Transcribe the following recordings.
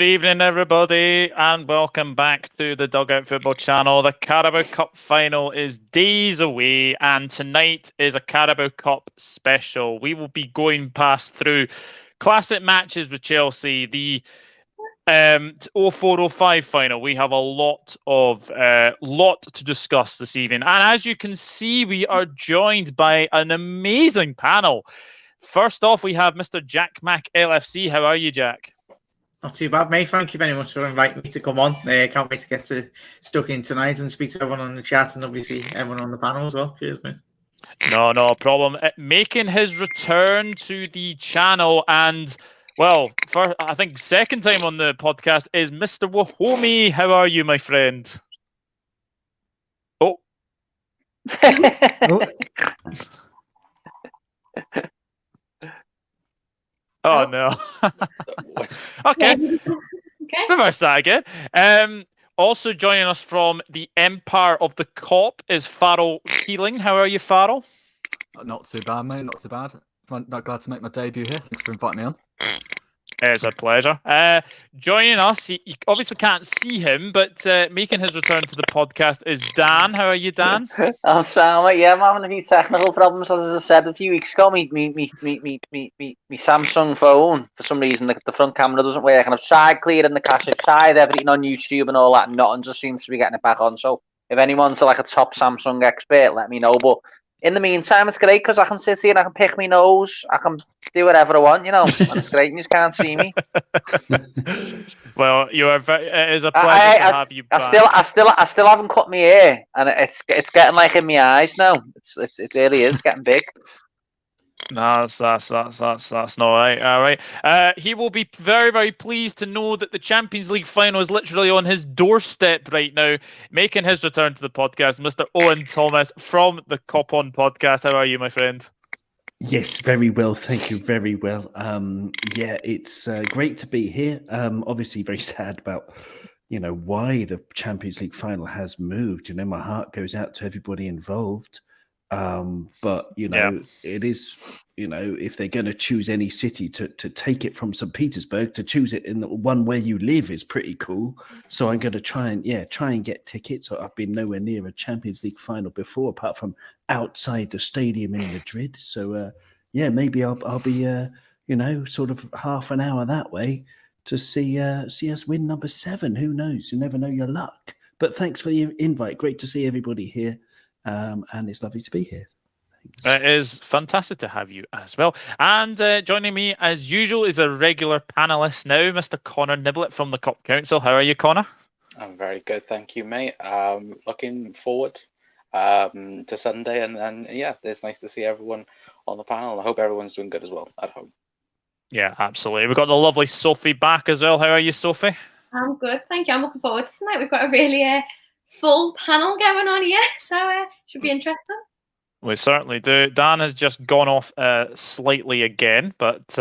Good evening, everybody, and welcome back to the Dugout Football Channel. The Carabao Cup Final is days away, and tonight is a Carabao Cup special. We will be going through classic matches with Chelsea, the 04-05 final. We have a lot to discuss this evening, and as you can see, we are joined by an amazing panel. First off, we have Mr. Mack LFC. How are you, Jack? Not too bad, mate. Thank you very much for inviting me to come on. Can't wait to get stuck in tonight and speak to everyone on the chat and obviously everyone on the panel as well. Cheers, mate. No problem. Making his return to the channel and, well, for I think second time on the podcast is Mr. Wahome. How are you, my friend? Oh. Oh no. Okay. Reverse that again. Also joining us from the Empire of the Kop is Farrell Keeling. How are you, Farrell? Not too bad, mate. Not too bad. I'm not glad to make my debut here. Thanks for inviting me on. It's a pleasure. Joining us, you obviously can't see him, but making his return to the podcast is Dan. How are you, Dan? I'm sorry, yeah, I'm having a few technical problems. As I said a few weeks ago, me Samsung phone, for some reason, the front camera doesn't work, and I've tried clearing the cache, I've tried everything on YouTube and all that, and nothing just seems to be getting it back on. So if anyone's like a top Samsung expert, let me know. But in the meantime, it's great because I can sit here and I can pick my nose. I can do whatever I want, you know. And it's great. You just can't see me. Well, it is a pleasure to have you back. I still haven't cut my hair, and it's getting like in my eyes now. It really is getting big. No, that's not right. All right. He will be very, very pleased to know that the Champions League final is literally on his doorstep right now. Making his return to the podcast, Mr. Owen Thomas from the Kop On Podcast. How are you, my friend? Yes, very well. Thank you. Very well. Yeah, it's great to be here. Obviously, very sad about why the Champions League final has moved. My heart goes out to everybody involved. But it is, if they're going to choose any city to take it from St. Petersburg, to choose it in the one where you live is pretty cool. So I'm going to try and get tickets. I've been nowhere near a Champions League final before, apart from outside the stadium in Madrid. So maybe I'll be sort of half an hour that way to see us win number 7. Who knows? You never know your luck. But thanks for the invite. Great to see everybody here. And it's lovely to be here. Thanks. It is fantastic to have you as well. And joining me as usual is a regular panelist now, Mr. Connor Niblett from the Kop Council. How are you, Connor? I'm very good, thank you, mate. Looking forward to Sunday, and then it's nice to see everyone on the panel. I hope everyone's doing good as well at home. Yeah, absolutely. We've got the lovely Sophie back as well. How are you, Sophie? I'm good, thank you. I'm looking forward to tonight. We've got a really full panel going on here, so should be interesting. We certainly do. Dan has just gone off slightly again, but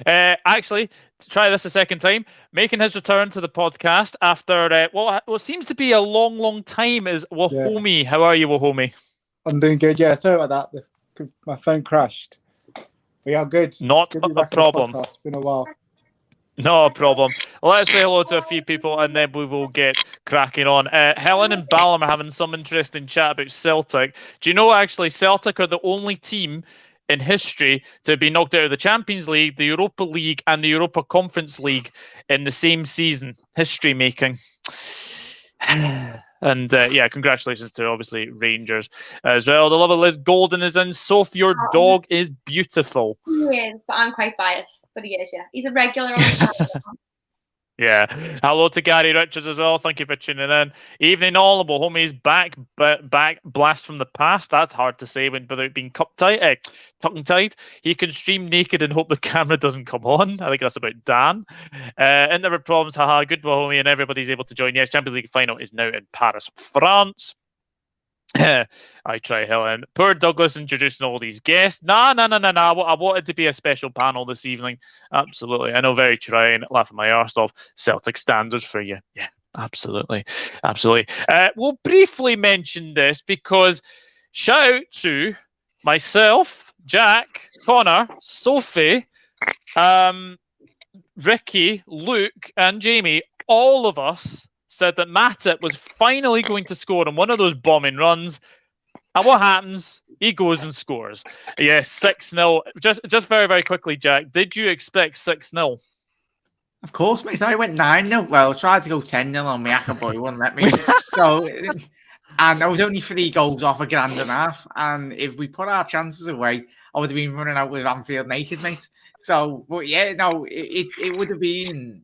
actually, to try this a second time, making his return to the podcast after what seems to be a long time is Wahome. Yeah. How are you, Wahome? I'm doing good. Yeah, sorry about that. My phone crashed. We are good. Not a problem. It's been a while. No problem. Let's say hello to a few people and then we will get cracking on. Helen and Ballum are having some interesting chat about Celtic. Do you know actually Celtic are the only team in history to be knocked out of the Champions League, the Europa League and the Europa Conference League in the same season? History making. And congratulations to obviously Rangers as well. The lovely Liz Golden is in. Sophie, your dog is beautiful. He is, but I'm quite biased. But he is, yeah. He's a regular on the channel. Yeah. Hello to Gary Richards as well. Thank you for tuning in. Evening all. Wahome's back blast from the past. That's hard to say without being tongue-tied. He can stream naked and hope the camera doesn't come on. I think that's about Dan. And there were problems. Haha. Good Wahome and everybody's able to join. Yes, Champions League final is now in Paris, France. I try, Helen. Poor Douglas introducing all these guests. Nah. I wanted to be a special panel this evening. Absolutely. I know, very trying, laughing my arse off. Celtic standards for you. Yeah, absolutely. We'll briefly mention this because shout out to myself, Jack, Connor, Sophie, Ricky, Luke, and Jamie, all of us said that Matip was finally going to score on one of those bombing runs. And what happens? He goes and scores. Yes, 6-0. Just very, very quickly, Jack, did you expect 6-0? Of course, mate. I went 9-0. Well, I tried to go 10-0 on my boy, wouldn't let me. So, and I was only 3 goals off a grand and a half. And if we put our chances away, I would have been running out with Anfield naked, mate. So, but yeah, no, it would have been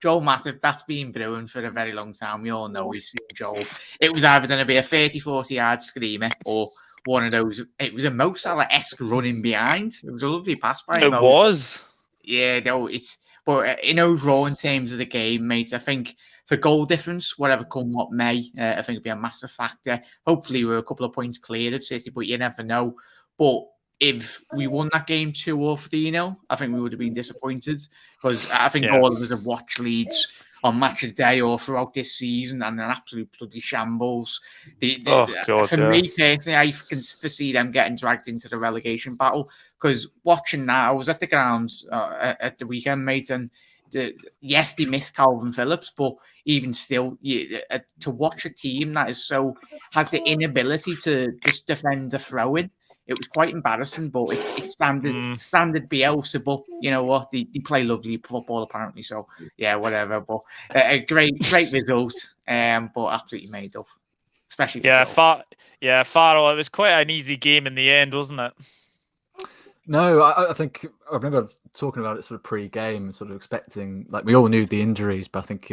Joel Matip. That's been brewing for a very long time. We all know we've seen Joel. It was either going to be a 30-40 yard screamer or one of those. It was a Mo Salah-esque running behind. It was a lovely pass by him. It was. Yeah, no, it's. But in overall, in terms of the game, mate, I think for goal difference, whatever come what may, I think it'll be a massive factor. Hopefully, we're a couple of points clear of City, but you never know. But if we won that game 2 or 3-0, I think we would have been disappointed because I think all of us have watched Leeds on Match of the Day or throughout this season and an absolute bloody shambles. For me personally, I can foresee them getting dragged into the relegation battle because watching that, I was at the ground at the weekend, mate, and yes, they missed Calvin Phillips, but even still, to watch a team that has the inability to just defend a throw-in, it was quite embarrassing, but it's standard Bielsa, but you know what? They play lovely football apparently, so yeah, whatever. But a great result, but absolutely made up, especially for Farrell. It was quite an easy game in the end, wasn't it? No, I think I remember talking about it sort of pre-game, sort of expecting, like we all knew the injuries, but I think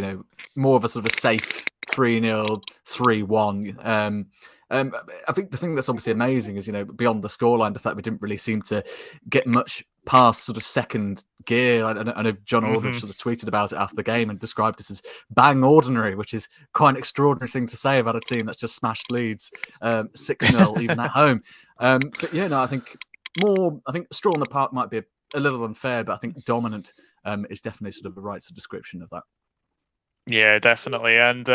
more of a sort of a safe 3-0, 3-1. I think the thing that's obviously amazing is, beyond the scoreline, the fact we didn't really seem to get much past sort of second gear. I know John Aldridge sort of tweeted about it after the game and described it as bang ordinary, which is quite an extraordinary thing to say about a team that's just smashed Leeds 6-0 even at home. But yeah, no, I think straw on the park might be a little unfair, but I think dominant is definitely sort of the right sort of description of that. Yeah, definitely. And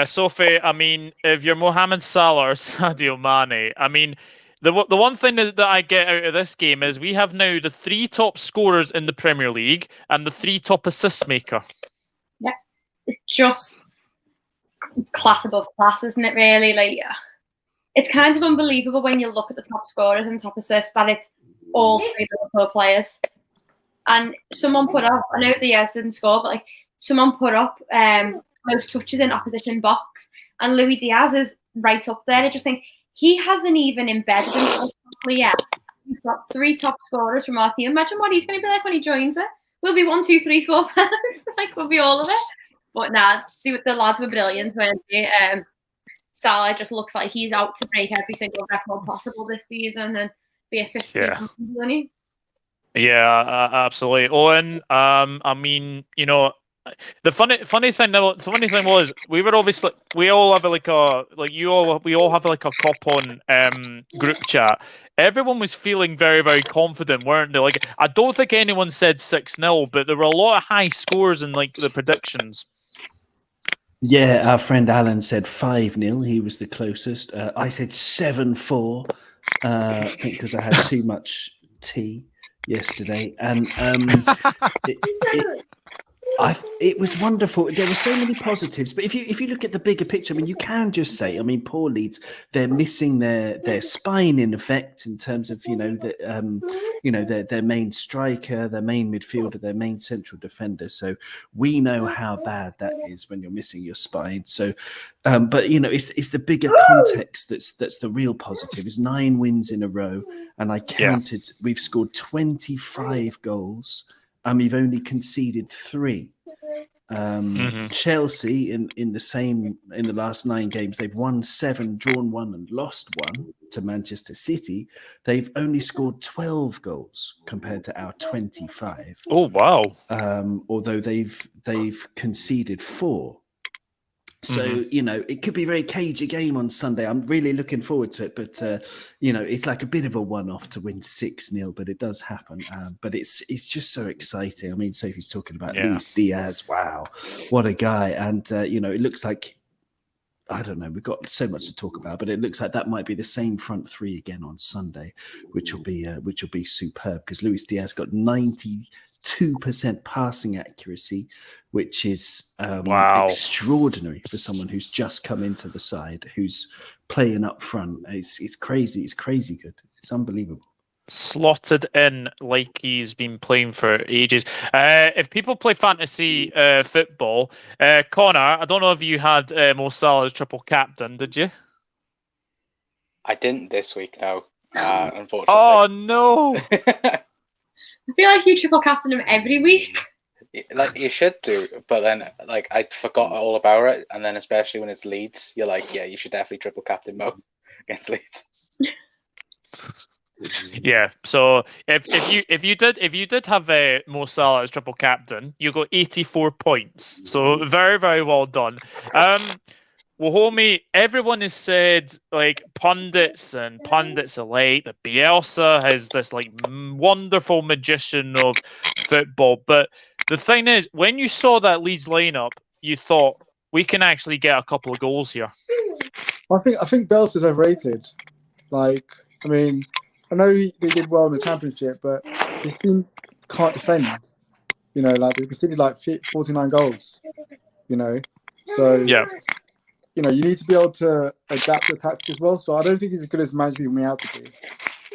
Sophie, I mean, if you're Mohamed Salah or Sadio Mane, I mean, the one thing that I get out of this game is we have now the 3 top scorers in the Premier League and the 3 top assist maker. Yeah, it's just class above class, isn't it, really? Like, it's kind of unbelievable when you look at the top scorers and top assists that it's all 3 Liverpool players. And someone put up, I know Diaz didn't score, but someone put up most touches in opposition box, and Luis Diaz is right up there. I just think he hasn't even embedded himself yet. We've got 3 top scorers from our team. Imagine what he's going to be like when he joins it. We'll be 1, 2, 3, 4, 5. We'll be all of it. But the lads were brilliant, weren't they? Salah just looks like he's out to break every single record possible this season and be a 5th season, isn't he? Yeah, absolutely. Owen, I mean, the funny thing was we all have a Kop On group chat. Everyone was feeling very, very confident, weren't they? Like, I don't think anyone said 6-0, but there were a lot of high scores in the predictions. Yeah, our friend Alan said 5-0. He was the closest. I said 7-4. I think because I had too much tea yesterday, and it was wonderful. There were so many positives, but if you look at the bigger picture, I mean, you can just say, I mean, poor Leeds, they're missing their spine in effect in terms of their main striker, their main midfielder, their main central defender. So we know how bad that is when you're missing your spine. So, but it's the bigger context that's the real positive. Is 9 wins in a row, and I counted. We've scored 25 goals. And we've only conceded 3. Chelsea in the last 9 games, they've won 7, drawn 1, and lost 1 to Manchester City. They've only scored 12 goals compared to our 25. Oh wow! Although they've conceded 4. So, it could be a very cagey game on Sunday. I'm really looking forward to it. But, it's like a bit of a one-off to win 6-0, but it does happen. But it's just so exciting. I mean, Sophie's talking about Luis Diaz. Wow, what a guy. And, it looks like, I don't know, we've got so much to talk about, but it looks like that might be the same front 3 again on Sunday, which will be superb because Luis Diaz got 90 2% passing accuracy, which is Wow. extraordinary for someone who's just come into the side, who's playing up front. It's crazy. It's crazy good. It's unbelievable. Slotted in like he's been playing for ages. If people play fantasy football, Connor, I don't know if you had Mo Salah as triple captain, did you? I didn't this week, no. Unfortunately. Oh no! I feel like you triple captain him every week. Like you should do, but then like I forgot all about it, and then especially when it's Leeds, you're like, yeah, you should definitely triple captain Mo against Leeds. Yeah. So if you did have Mo Salah as triple captain, you got 84 points. So very, very well done. Wahome, everyone has said, like, pundits alike, that Bielsa has this like wonderful magician of football. But the thing is, when you saw that Leeds lineup, you thought we can actually get a couple of goals here. I think Bielsa's overrated. Like, I mean, I know they did well in the Championship, but this team can't defend. You know, like they conceded like 49 goals. You know, so Yeah. you know, you need to be able to adapt the tactics as well. So I don't think he's as good as management me out to be.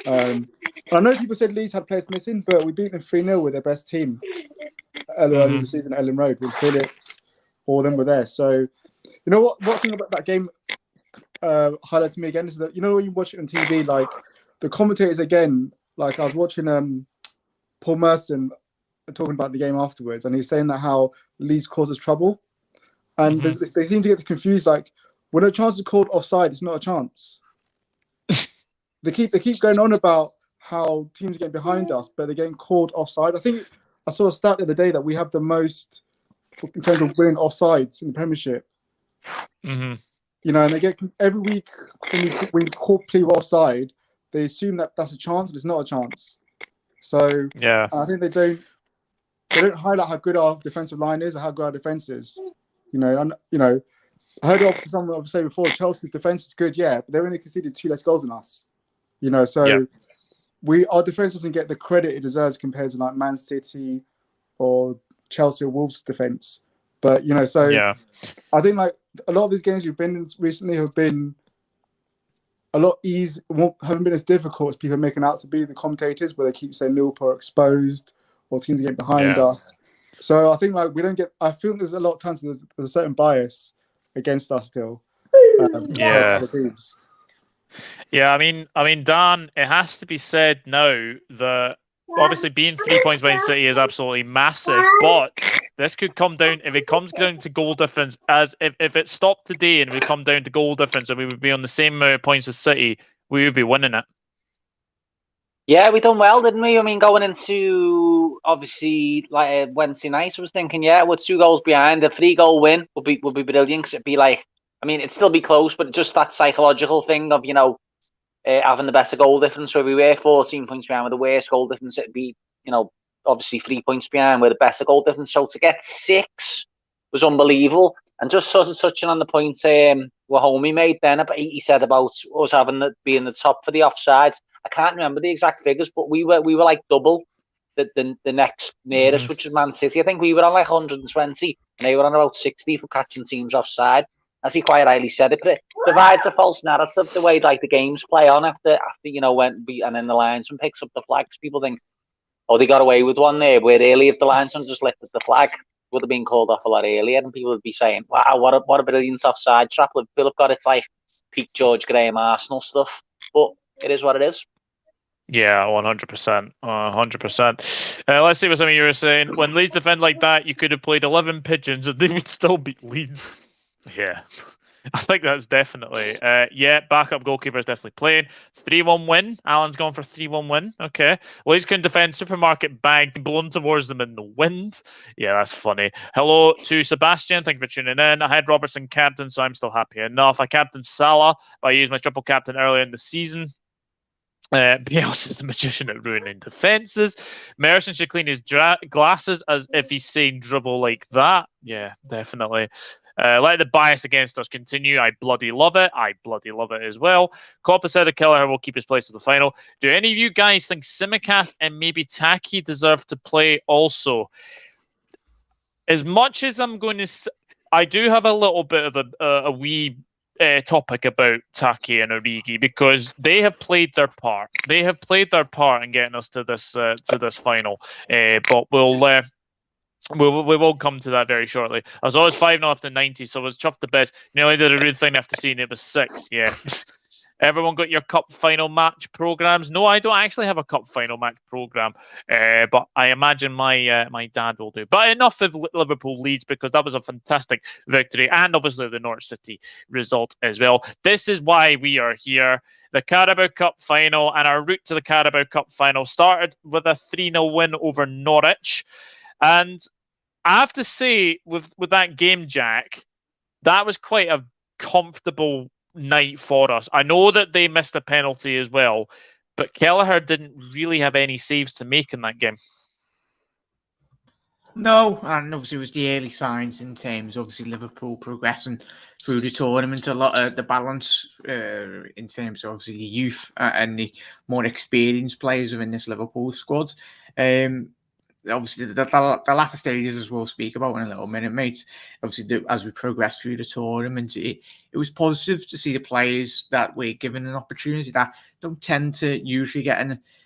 And I know people said Leeds had players missing, but we beat them 3-0 with their best team earlier in the season at Ellen Road with Phillips. All of them were there. So, you know what thing about that game highlighted to me again is that, you know, when you watch it on TV, like the commentators again, like I was watching Paul Merson talking about the game afterwards, and he was saying that how Leeds causes trouble. And they seem to get confused. Like when a chance is called offside, it's not a chance. They keep going on about how teams are getting behind us, but they're getting called offside. I think I saw a stat the other day that we have the most in terms of winning offsides in the Premiership. Mm-hmm. You know, and they get every week when you call people offside, they assume that that's a chance, but it's not a chance. So Yeah. I think they don't highlight how good our defensive line is or how good our defense is. You know, I heard obviously someone say before Chelsea's defense is good, yeah, but they only conceded 2 less goals than us. You know, so our defense doesn't get the credit it deserves compared to like Man City or Chelsea or Wolves' defense. But you know, so I think like a lot of these games we've been in recently have been a lot easy, haven't been as difficult as people are making out to be. The commentators, where they keep saying Liverpool are exposed or teams are getting behind us. So I think like we don't get. I feel there's a lot of times there's a certain bias against us still. Other teams. Yeah, I mean, Dan, it has to be said now that obviously being 3 points behind City is absolutely massive, but this could come down, if it comes down to goal difference, as if it stopped today and we come down to goal difference and we would be on the same amount of points as City, we would be winning it. Yeah, we done well, didn't we? I mean, going into obviously like Wednesday night, I was thinking, yeah, we're 2 goals behind. A 3-goal win would be brilliant, because it'd be like, I mean, it'd still be close, but just that psychological thing of, you know, having the better goal difference. So if we were 14 points behind with the worst goal difference, it'd be, you know, obviously 3 points behind with a better goal difference. So to get 6 was unbelievable. And just sort of touching on the point Wahome made then, he said about us being the top for the offsides. I can't remember the exact figures, but we were like double the next nearest, which is Man City. I think we were on like 120, and they were on about 60 for catching teams offside. As he quite rightly said, it provides a false narrative the way like the games play on after you know and then the linesman picks up the flags. People think, oh, they got away with one there. Where really, if the linesman just lifted the flag, would have been called off a lot earlier, and people would be saying, wow, what a brilliant offside trap. Liverpool have got, it's like peak George Graham Arsenal stuff, but it is what it is. Yeah, 100%. 100%. Let's see what some of you were saying. When Leeds defend like that, you could have played 11 pigeons and they would still beat Leeds. Yeah, I think that's definitely. Backup goalkeeper is definitely playing. 3-1 win. Alan's gone for 3-1 win. Okay. Leeds can defend supermarket bag blown towards them in the wind. Yeah, that's funny. Hello to Sebastian. Thank you for tuning in. I had Robertson captain, so I'm still happy enough. I captained Salah, but I used my triple captain earlier in the season. Bielsa is a magician at ruining defences. Merson should clean his glasses as if he's saying dribble like that. Yeah, definitely. Let the bias against us continue. I bloody love it. I bloody love it as well. Klopp has said that Kelleher will keep his place at the final. Do any of you guys think Tsimikas and maybe Taki deserve to play also? As much as I'm going to... I do have a little bit of a wee topic about Taki and Origi, because they have played their part. They have played their part in getting us to this final. But we will come to that very shortly. I was always 5-0 after 90, so I was chuffed to bits. You know, I did a rude thing after seeing it was 6. Yeah. Everyone got your cup final match programs? No, I don't actually have a cup final match program, but I imagine my dad will do. But enough of Liverpool Leeds, because that was a fantastic victory, and obviously the Norwich City result as well. This is why we are here. The Carabao Cup final, and our route to the Carabao Cup final started with a 3-0 win over Norwich. And I have to say, with that game, Jack, that was quite a comfortable night for us. I know that they missed a penalty as well, but Kelleher didn't really have any saves to make in that game. No, and obviously it was the early signs in terms of obviously Liverpool progressing through the tournament. A lot of the balance in terms of obviously the youth and the more experienced players within this Liverpool squad. Obviously, the latter stages, as we'll speak about in a little minute, mate. Obviously, as we progress through the tournament, it was positive to see the players that we're given an opportunity that don't tend to usually get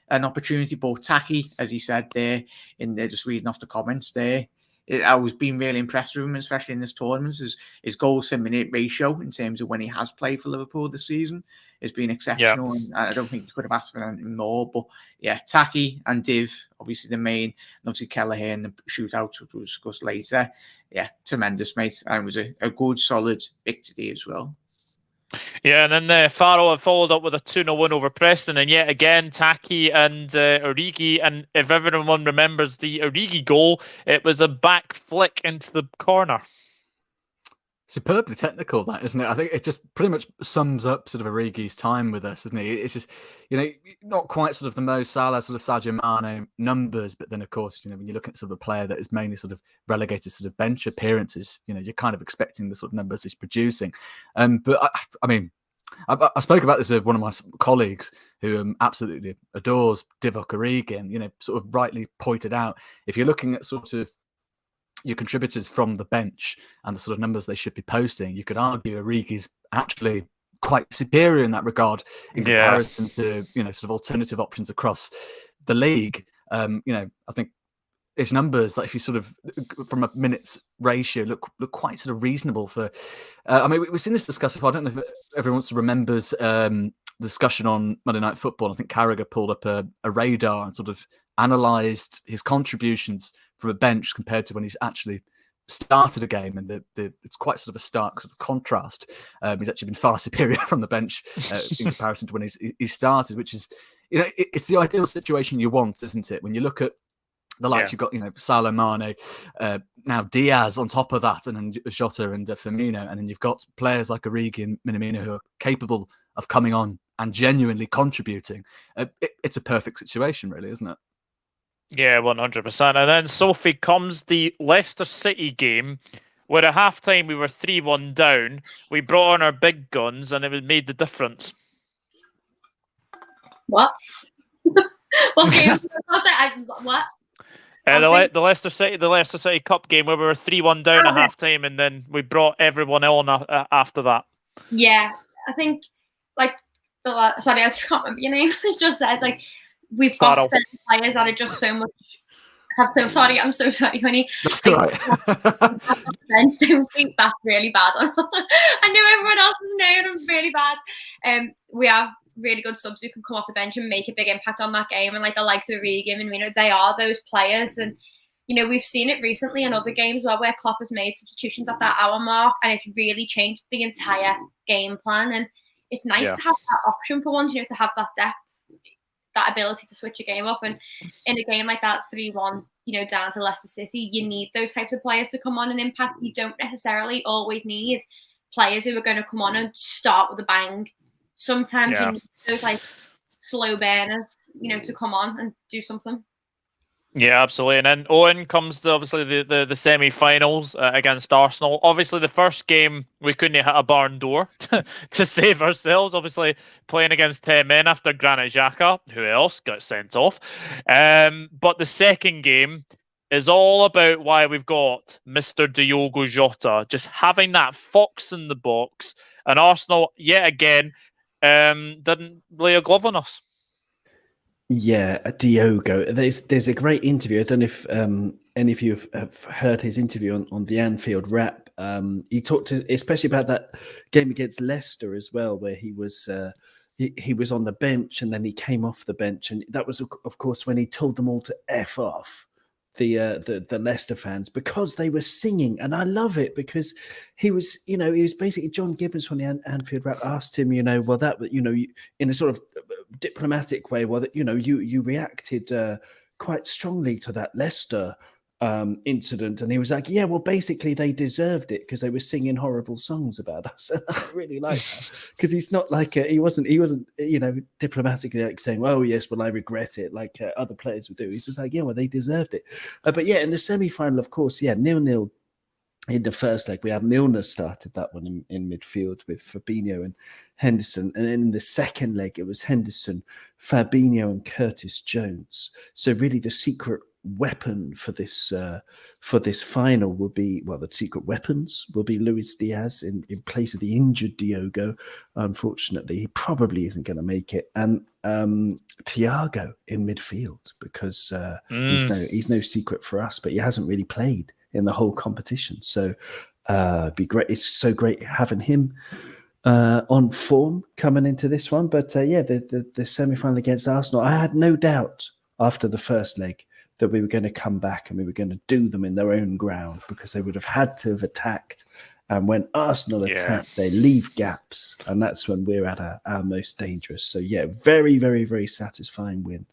an opportunity. But Taki, as he said there, just reading off the comments there, I was being really impressed with him, especially in this tournament. His goals per minute ratio in terms of when he has played for Liverpool this season has been exceptional, and I don't think you could have asked for anything more. But yeah, Taki and Div, obviously the main, and obviously Kelleher in the shootout, which we'll discuss later. Yeah, tremendous, mate, and it was a good, solid victory as well. Yeah, and then Farrell had followed up with a 2-0 win over Preston, and yet again, Taki and Origi, and if everyone remembers the Origi goal, it was a back flick into the corner. Superbly technical, that, isn't it? I think it just pretty much sums up sort of Origi's time with us, isn't it? It's just, not quite sort of the Mo Salah, sort of Sadio Mane numbers, but then of course, when you look at sort of a player that is mainly sort of relegated sort of bench appearances, you're kind of expecting the sort of numbers he's producing. But I mean, I spoke about this with one of my colleagues who absolutely adores Divock Origi, and sort of rightly pointed out, if you're looking at sort of your contributors from the bench and the sort of numbers they should be posting, you could argue Origi's actually quite superior in that regard in comparison to sort of alternative options across the league. I think his numbers, like if you sort of from a minutes ratio, look quite sort of reasonable for. I mean, we've seen this discussed before. I don't know if everyone remembers the discussion on Monday Night Football. I think Carragher pulled up a radar and sort of analysed his contributions from a bench compared to when he's actually started a game, and it's quite sort of a stark sort of contrast. He's actually been far superior from the bench in comparison to when he started, which is, it's the ideal situation you want, isn't it? When you look at the likes, you've got, Salah, Mane, now Diaz on top of that, and then Jota and Firmino, and then you've got players like Origi and Minamino who are capable of coming on and genuinely contributing. It's a perfect situation, really, isn't it? Yeah, 100%. And then, Sophie, comes the Leicester City game, where at halftime we were 3-1 down. We brought on our big guns, and it made the difference. What? What game? What? The Leicester City Cup game, where we were 3-1 down at halftime, and then we brought everyone on after that. Yeah, I think sorry, I can't remember your name. It just says we've got certain players that are just so much. I'm so sorry, honey. That's all right. Don't think that's really bad. I knew everyone else is knowing I'm really bad. We have really good subs who can come off the bench and make a big impact on that game, and the likes of Origi and they are those players. And we've seen it recently in other games where Klopp has made substitutions at that hour mark, and it's really changed the entire game plan. And it's nice to have that option for once, to have that depth, that ability to switch a game up. And in a game like that, 3-1, down to Leicester City, you need those types of players to come on and impact. You don't necessarily always need players who are going to come on and start with a bang. Sometimes you need those slow burners, to come on and do something. Yeah, absolutely. And then Owen comes to obviously the semi-finals against Arsenal. Obviously, the first game we couldn't hit a barn door to save ourselves. Obviously, playing against 10 men after Granit Xhaka, who else got sent off. But the second game is all about why we've got Mr. Diogo Jota just having that fox in the box, and Arsenal yet again didn't lay a glove on us. Yeah, Diogo. There's a great interview. I don't know if any of you have heard his interview on the Anfield Wrap. He talked especially about that game against Leicester as well, where he was on the bench and then he came off the bench, and that was of course when he told them all to F off the Leicester fans because they were singing, and I love it because he was basically John Gibbons from the Anfield Wrap asked him, in a sort of diplomatic way, well, that you reacted quite strongly to that Leicester incident, and he was like, yeah, well, basically they deserved it because they were singing horrible songs about us. I really like that because he's not like he wasn't diplomatically like saying, oh yes, well I regret it like other players would do. He's just like, yeah, well they deserved it. But yeah, in the semi-final, of course, 0-0 in the first leg. We had Milner started that one in midfield with Fabinho and Henderson, and then in the second leg it was Henderson, Fabinho, and Curtis Jones. So really, the secret weapon for this final will be, well, the secret weapons will be Luis Diaz in place of the injured Diogo. Unfortunately, he probably isn't going to make it, and Thiago in midfield because he's no secret for us, but he hasn't really played in the whole competition. So it'd be great. It's so great having him on form coming into this one. But the semi-final against Arsenal, I had no doubt after the first leg that we were going to come back and we were going to do them in their own ground, because they would have had to have attacked. And when Arsenal attack, they leave gaps, and that's when we're at our most dangerous. So yeah, very, very, very satisfying win.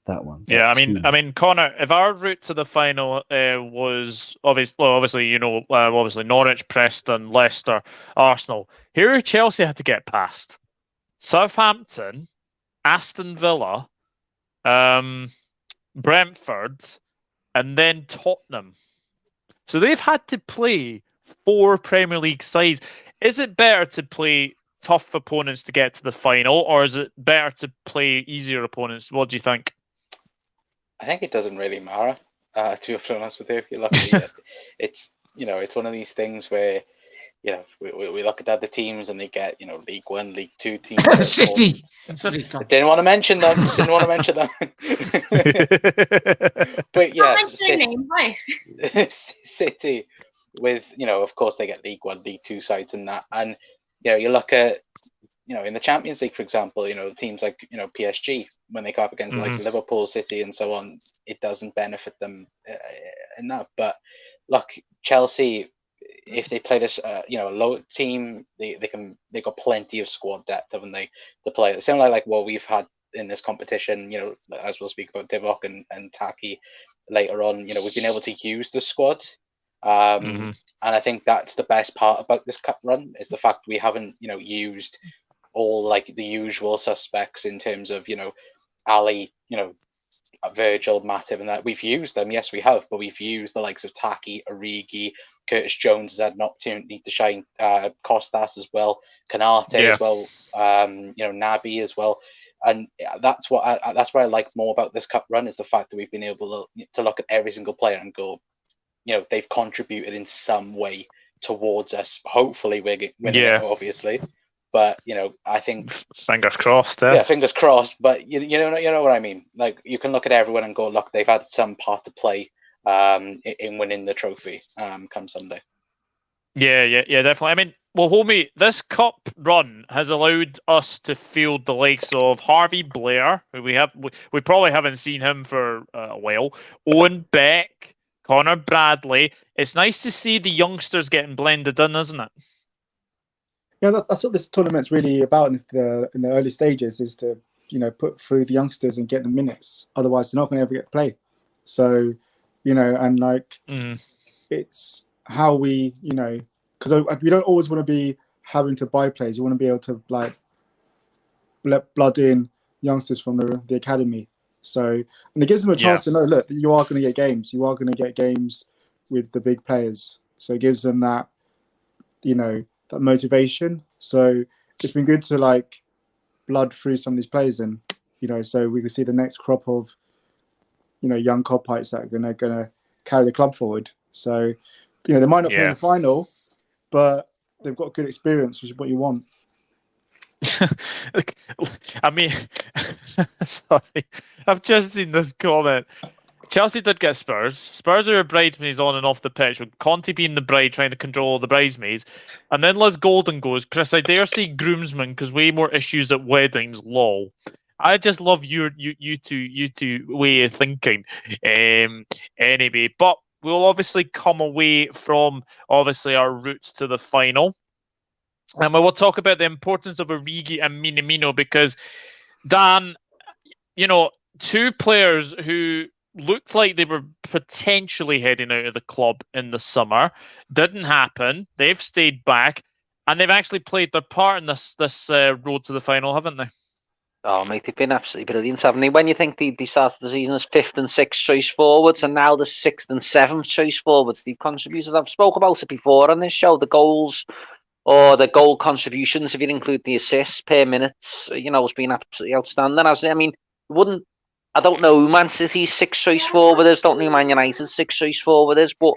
That one. Yeah, I mean, Connor, if our route to the final was obviously Norwich, Preston, Leicester, Arsenal, here Chelsea had to get past Southampton, Aston Villa, Brentford, and then Tottenham. So they've had to play 4 Premier League sides. Is it better to play tough opponents to get to the final, or is it better to play easier opponents? What do you think? I think it doesn't really matter, to be honest with you. You're lucky. It's one of these things where, we look at other teams and they get, League One, League Two teams. City. Sorry, didn't want to mention them. But yes, City with, of course they get League One, League Two sides and that. And, you look at, in the Champions League, for example, teams like, PSG, when they come up against the likes of Liverpool, City, and so on, it doesn't benefit them in that. But look, Chelsea, if they played a low team, they got plenty of squad depth, haven't they, to play. It's similar like what we've had in this competition. As we'll speak about Divock and Taki later on. We've been able to use the squad, and I think that's the best part about this cup run, is the fact we haven't used all like the usual suspects in terms of Ali, Virgil, Matip, and that. We've used them, yes, we have, but we've used the likes of Taki, Origi, Curtis Jones has had an opportunity to shine, Costas as well, Kanate as well, Naby as well, and that's what I like more about this cup run, is the fact that we've been able to look at every single player and go, they've contributed in some way towards us. Hopefully, we're winning it, obviously. But I think fingers crossed. Yeah, fingers crossed. But you know what I mean. Like, you can look at everyone and go, look, they've had some part to play in winning the trophy come Sunday. Yeah, definitely. I mean, well, homie, this cup run has allowed us to field the likes of Harvey Blair, who we probably haven't seen him for a while. Owen Beck, Connor Bradley. It's nice to see the youngsters getting blended in, isn't it? Yeah, that's what this tournament's really about in the early stages, is to put through the youngsters and get them minutes. Otherwise, they're not going to ever get to play. So, and it's how we, because we don't always want to be having to buy players. You want to be able to let blood in youngsters from the academy So, and it gives them a chance to know, look, you are going to get games. You are going to get games with the big players. So it gives them that, that motivation. So it's been good to like blood through some of these players, and so we can see the next crop of young Kopites that are going to carry the club forward. So they might not play in the final, but they've got good experience, which is what you want. I mean, sorry, I've just seen this comment. Chelsea did get Spurs. Spurs are bridesmaids on and off the pitch, with Conte being the bride trying to control the bridesmaids. And then Liz Golden goes, Chris, I dare say groomsmen, because way more issues at weddings, lol. I just love you two way of thinking. Anyway, but we'll obviously come away from our routes to the final. And we will talk about the importance of Origi and Minamino, because Dan, two players who looked like they were potentially heading out of the club in the summer, didn't happen. They've stayed back, and they've actually played their part in this road to the final, haven't they? Oh, mate, they've been absolutely brilliant, haven't they? When you think they started the season as 5th and 6th choice forwards, and now the 6th and 7th choice forwards, they've contributed. I've spoke about it before on this show, the goals or the goal contributions, if you include the assists per minute, has been absolutely outstanding. I don't know who Man City's 6th choice forward is, don't know who Man United's 6th choice forward is, but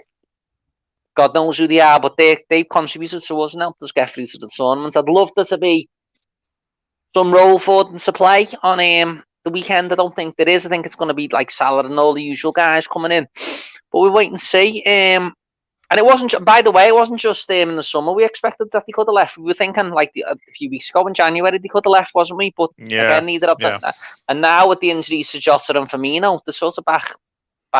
God knows who they are, but they've contributed to us and helped us get through to the tournament. I'd love there to be some role for them to play on the weekend. I don't think there is. I think it's going to be like Salah and all the usual guys coming in, but we'll wait and see. And it wasn't, by the way, it wasn't just in the summer. We expected that they could have left. We were thinking like a few weeks ago in January they could have left, wasn't we? But again, neither of them. And now with the injuries to Jota and Firmino, they're sort of back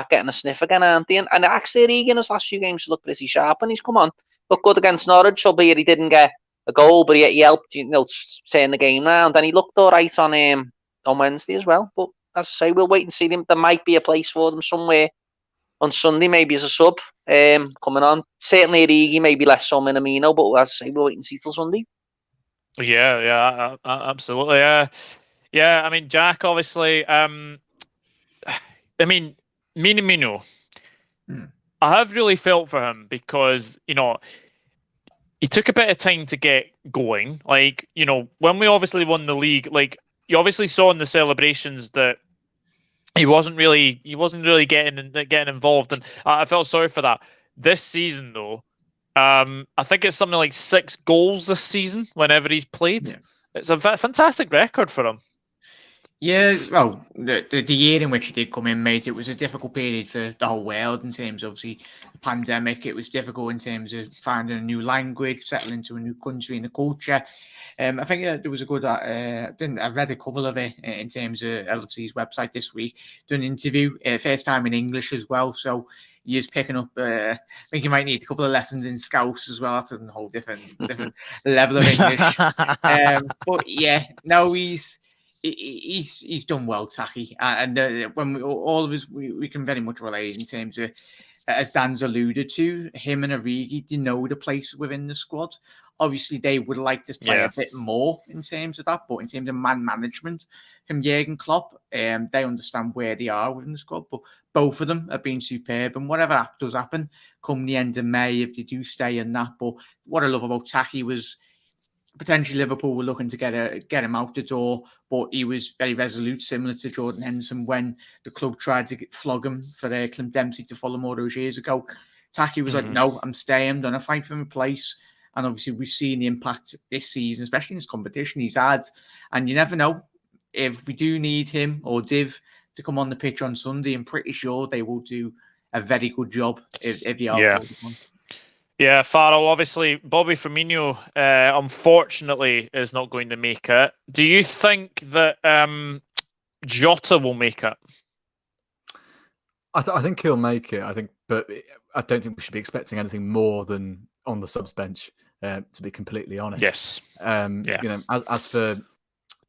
getting a sniff again, aren't they? And actually, Origi in his last few games looked pretty sharp, and he's come on, looked good against Norwich, albeit he didn't get a goal, but he helped, turn the game round, and he looked all right on Wednesday as well. But as I say, we'll wait and see them. There might be a place for them somewhere on Sunday, maybe as a sub coming on. Certainly Origi, maybe less so Minamino, but as I say, we'll wait and see till Sunday. Yeah, absolutely. Yeah, I mean, Jack, obviously, Minamino, I have really felt for him because, he took a bit of time to get going. Like, when we obviously won the league, like, you obviously saw in the celebrations that he wasn't really getting involved, and I felt sorry for that. This season, though, I think it's something like 6 goals this season whenever he's played. Yeah. It's a fantastic record for him. Yeah, well, the year in which he did come in, mate, it was a difficult period for the whole world in terms of the pandemic. It was difficult in terms of finding a new language, settling into a new country and a culture. I think there was a good, I read a couple of it in terms of LFC's website this week, done an interview, first time in English as well. So he's picking up, I think you might need a couple of lessons in Scouse as well. That's a whole different level of English. But yeah, no, he's done well, Taki, and when all of us we can very much relate in terms of, as Dan's alluded to, him and Origi, they know the place within the squad. Obviously, they would like to play a bit more in terms of that, but in terms of man management from Jurgen Klopp, they understand where they are within the squad. But both of them have been superb, and whatever does happen come the end of May, if they do stay in that. But what I love about Taki was, potentially Liverpool were looking to get him out the door, but he was very resolute, similar to Jordan Henderson when the club tried to flog him for Clint Dempsey to follow all those years ago. Taki was like, no, I'm staying, I'm going to fight for my place. And obviously we've seen the impact this season, especially in this competition he's had. And you never know, if we do need him or Div to come on the pitch on Sunday, I'm pretty sure they will do a very good job if they are. Yeah, Farrell, obviously, Bobby Firmino, unfortunately, is not going to make it. Do you think that Jota will make it? I think he'll make it. But I don't think we should be expecting anything more than on the subs bench, to be completely honest. Yes. As for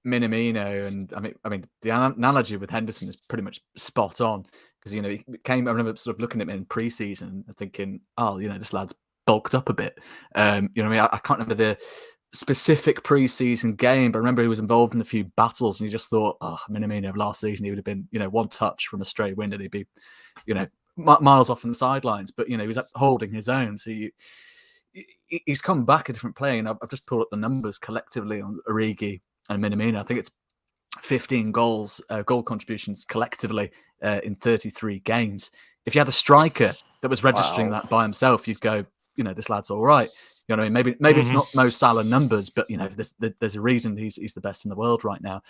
Minamino, and I mean, the analogy with Henderson is pretty much spot on, because he came. I remember sort of looking at him in pre-season and thinking, this lad's bulked up a bit. I can't remember specific pre-season game, but I remember he was involved in a few battles, and you just thought, oh, Minamino last season, he would have been, one touch from a stray wind, and he'd be, miles off on the sidelines. But he was holding his own. So he's come back a different player, and I've just pulled up the numbers collectively on Origi and Minamino. I think it's 15 goal contributions collectively in 33 games. If you had a striker that was registering that by himself, you'd go, this lad's all right. You know what I mean? Maybe it's not Mo Salah numbers, but there's a reason he's the best in the world right now.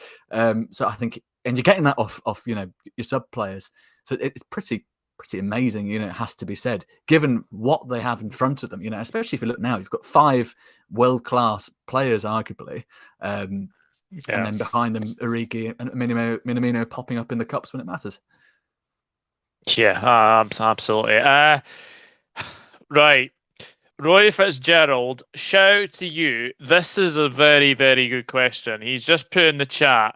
So I think, and you're getting that off your sub players. So it's pretty amazing. It has to be said, given what they have in front of them. Especially if you look now, you've got 5 world-class players, arguably, and then behind them, Origi and Minamino popping up in the cups when it matters. Yeah, absolutely. Right. Roy Fitzgerald, shout out to you. This is a very, very good question. He's just put in the chat.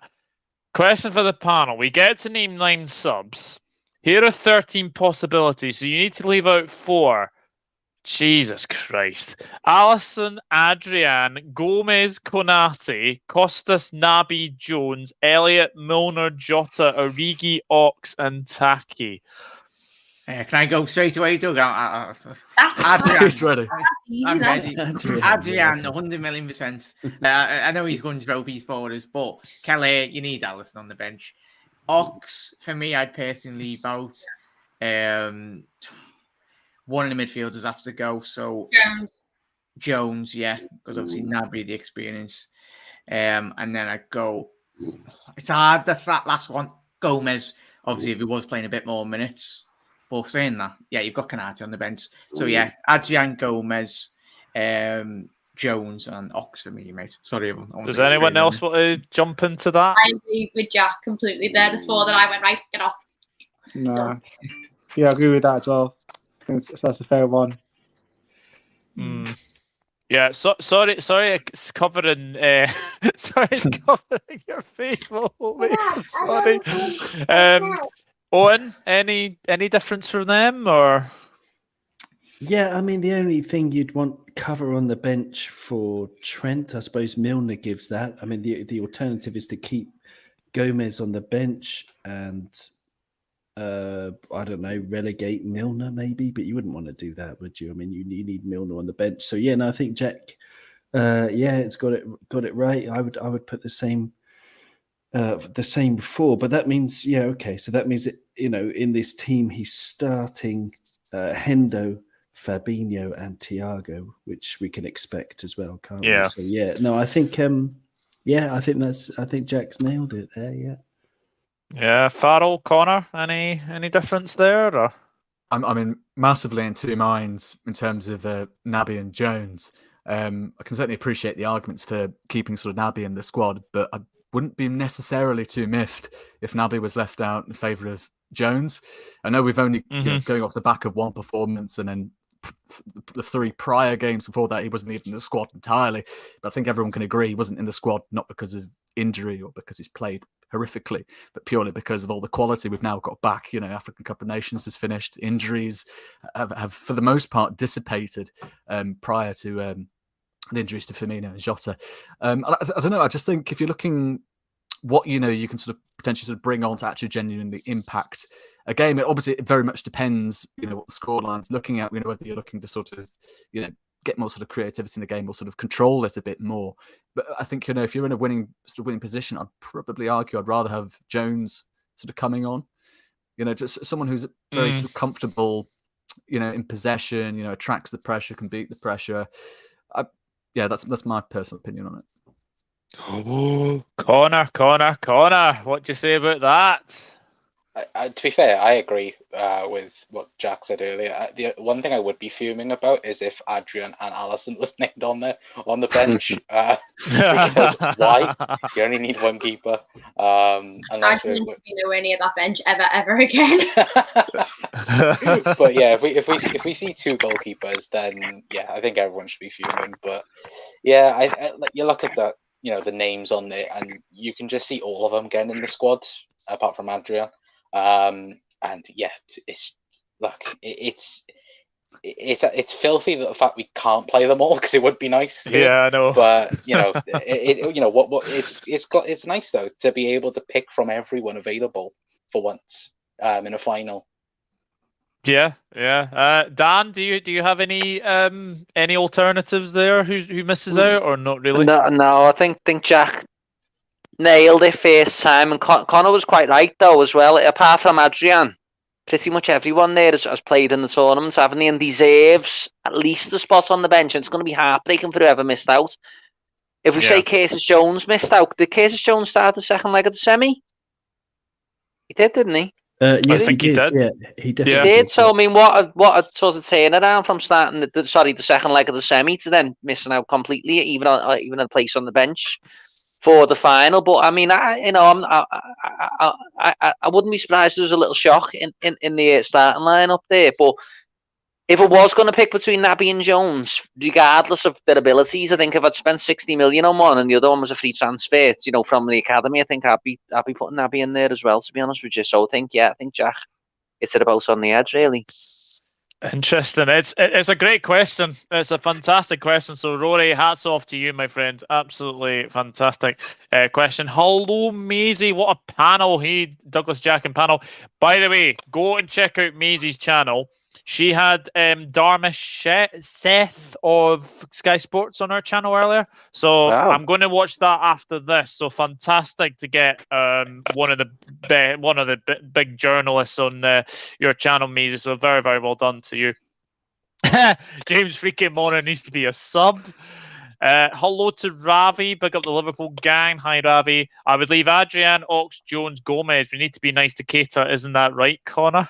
Question for the panel. We get to name 9 subs. Here are 13 possibilities. So you need to leave out 4. Jesus Christ. Alisson, Adrian, Gomez, Konate, Costas, Naby, Jones, Elliott, Milner, Jota, Origi, Ox, and Taki. Can I go straight away, Doug? Adrian. He's ready. I'm ready. Adrian, 100 million %. I know he's going to trophies for us, but Kelly, you need Alisson on the bench. Ox, for me, I'd personally leave out. One of the midfielders have to go. So Jones, yeah, because obviously Naby the experience. And then I go. It's hard. That's that last one. Gomez, obviously, if he was playing a bit more minutes. But saying that, yeah, you've got Konate on the bench. So yeah, Adrian, Gomez, Jones, and Ox for me, mate. Sorry, does anyone else want to jump into that? I agree with Jack completely. They're the 4 that I went, right, get off. No. Yeah, I agree with that as well. I think that's a fair one. Yeah, sorry, it's covering. Sorry, it's covering your face. I'm sorry. Owen, any difference from them or? Yeah, I mean the only thing you'd want cover on the bench for Trent, I suppose Milner gives that. I mean the alternative is to keep Gomez on the bench and I don't know, relegate Milner maybe, but you wouldn't want to do that, would you? I mean you need Milner on the bench. So yeah, no, I think Jack it's got it right. I would put the same before, but that means so that means that, in this team he's starting Hendo, Fabinho and Thiago, which we can expect as well, can't we? So I think I think Jack's nailed it there. Farrell, Connor, any difference there or? I'm in massively in 2 minds in terms of Naby and Jones. I can certainly appreciate the arguments for keeping sort of Naby in the squad, but I wouldn't be necessarily too miffed if Naby was left out in favour of Jones. I know we've only going off the back of one performance, and then the 3 prior games before that he wasn't even in the squad entirely. But I think everyone can agree he wasn't in the squad not because of injury or because he's played horrifically, but purely because of all the quality we've now got back. African Cup of Nations has finished. Injuries have for the most part dissipated prior to the injuries to Firmino and Jota. I don't know. I just think if you're looking what you can sort of potentially sort of bring on to actually genuinely impact a game, it very much depends. What the scoreline's looking at. Whether you're looking to sort of get more sort of creativity in the game or sort of control it a bit more. But I think if you're in a winning position, I'd probably argue I'd rather have Jones sort of coming on. Just someone who's very sort of comfortable. In possession. Attracts the pressure, can beat the pressure. That's my personal opinion on it. Oh, Connor, what do you say about that? To be fair, I agree with what Jack said earlier. The one thing I would be fuming about is if Adrian and Alisson was named on the bench. Because why? You only need one keeper. Unless I don't be nowhere near that bench ever again. But yeah, if we see 2 goalkeepers, then yeah, I think everyone should be fuming. But yeah, I you look at that, the names on there, and you can just see all of them getting in the squad apart from Adrian. And yeah, it's it's filthy that the fact we can't play them all, because it would be nice to. Yeah, I know. But it's nice though to be able to pick from everyone available for once in a final. Yeah. Dan, do you have any alternatives there? Who misses out or not really? No, I think Jack nailed it first time, and Connor was quite right though as well. Apart from Adrian, pretty much everyone there has played in the tournaments, haven't they? And deserves at least a spot on the bench. And it's going to be heartbreaking for whoever missed out. If we say Curtis Jones missed out, did Curtis Jones start the second leg of the semi? He did, didn't he? Yes, I think he did. Yeah, he definitely Yeah. Did. So I mean, what a sort of turnaround from starting the second leg of the semi to then missing out completely, even a place on the bench for the final. But I mean, I wouldn't be surprised if there was a little shock in the starting lineup there. But if it was going to pick between Naby and Jones, regardless of their abilities, I think if I'd spent 60 million on one and the other one was a free transfer, from the academy, I think I'd be putting Naby in there as well, to be honest with you. So I think Jack hits it about on the edge, really. Interesting. It's a great question. It's a fantastic question. So Rory, hats off to you, my friend. Absolutely fantastic question. Hello, Maisie. What a panel. Hey, Douglas, Jack, and panel. By the way, go and check out Maisie's channel. She had Dharma Seth of Sky Sports on her channel earlier. So Wow. I'm going to watch that after this. So fantastic to get one of the big journalists on your channel, Maisie. So very, very well done to you. James freaking Mona needs to be a sub. Hello to Ravi. Big up the Liverpool gang. Hi, Ravi. I would leave Adrian, Ox, Jones, Gomez. We need to be nice to Keita. Isn't that right, Connor?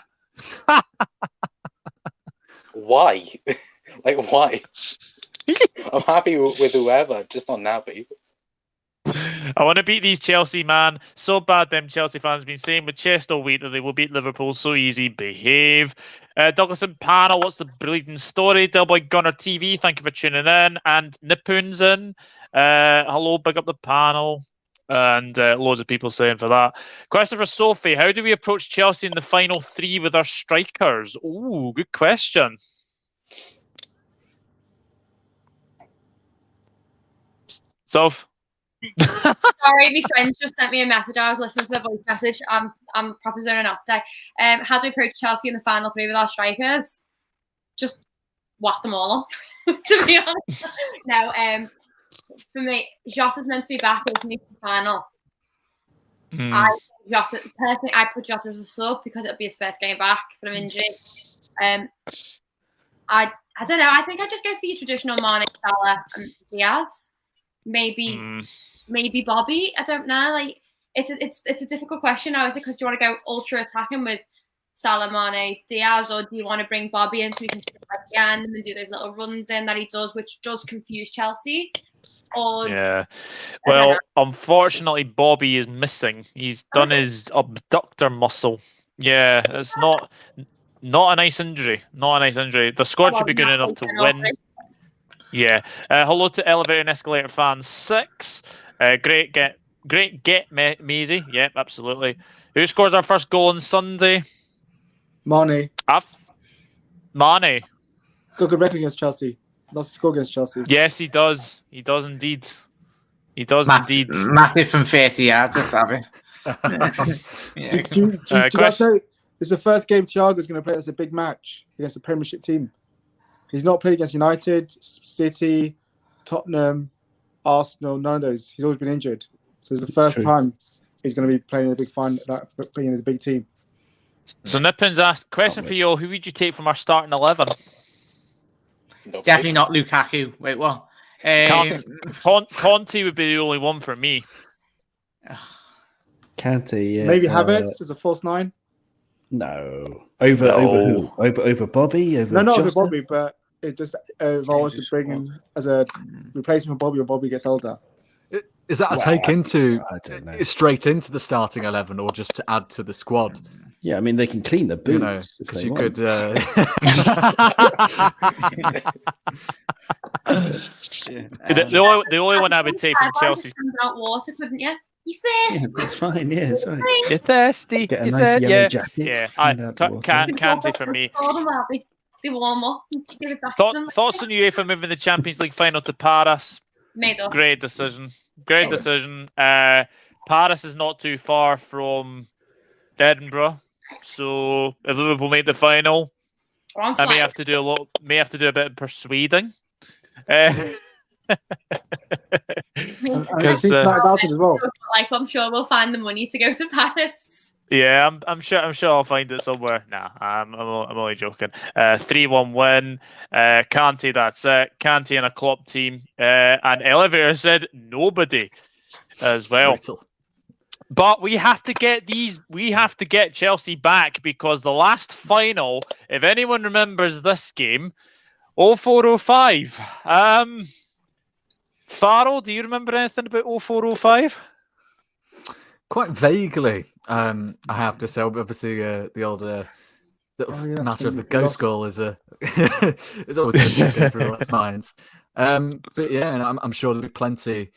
Why? Why? I'm happy with whoever, just not Naby. I want to beat these Chelsea, man. So bad them Chelsea fans been saying with chest all week that they will beat Liverpool. So easy. Behave. Douglas and panel, what's the bleeding story? Delboy Gunner TV, thank you for tuning in. And Nipun's in. Hello, big up the panel. And loads of people saying for that. Question for Sophie. How do we approach Chelsea in the final three with our strikers? Ooh, good question. Soph? Sorry, my friend just sent me a message. I was listening to the voice message. I'm proper zoning out today. How do we approach Chelsea in the final three with our strikers? Just whack them all up, to be honest. No, for me, Jota's meant to be back with me for the final. I put Jota as a sub because it'll be his first game back from injury. I don't know. I think I just go for your traditional Mane, Salah, and Diaz. Maybe Bobby. I don't know. Like it's a difficult question now. Is it because do you want to go ultra attacking with Salah, Mane, Diaz, or do you want to bring Bobby in so we can sit at the end and do those little runs in that he does, which does confuse Chelsea? Or yeah. Well, unfortunately, Bobby is missing. He's done his abductor muscle. Yeah, it's not a nice injury. Not a nice injury. The squad should be good enough to win. Yeah. Hello to Elevator and Escalator fan 6. Great get, Maisie. Yep, absolutely. Who scores our first goal on Sunday? Mane. Mane. Got a good record against Chelsea. Lost score against Chelsea. Yes, he does. He does indeed. He does indeed. Massive from 30 yards, just have it. Do you guys know it's the first game Thiago's going to play as a big match against a Premiership team? He's not played against United, City, Tottenham, Arsenal, none of those. He's always been injured. So it's the first time he's going to be playing in a big playing in a big team. So Nippin's asked, question for you, who would you take from our starting 11? Definitely not Lukaku. Wait, what? Conte would be the only one for me. Kante, yeah. Maybe Havertz as a false 9. No. Over who? Over Bobby? Not over Bobby, but it just if I was to bring him as a replacement for Bobby when Bobby gets older. Is that a take straight into the starting 11 or just to add to the squad? Yeah, I mean, they can clean the boots. Because you could. The only one I would take from Chelsea. Out water, couldn't you? You thirsty? Yeah, that's fine. Yeah, that's right. You're thirsty. Get a nice yellow jacket. Yeah, Kante for me. They warm up. Give it back to them. Thoughts on UEFA moving the Champions League final to Paris? Made up. Great decision. Paris is not too far from Edinburgh, so if Liverpool make the final, I may have to do a bit of persuading. Because as well. Like, I'm sure we'll find the money to go to Paris. Yeah, I'm sure I'll find it somewhere. Nah, I'm only joking. 3-1 win. Kante, that's it. Kante and a Klopp team. And Elevator said nobody as well. Brutal. But we have to get Chelsea back, because the last final, if anyone remembers this game, 0405. Farrell, do you remember anything about 0405? Quite vaguely, I have to say. Obviously, the old matter of the ghost goal is is always going to stick in everyone's minds. But yeah, and I'm sure there'll be plenty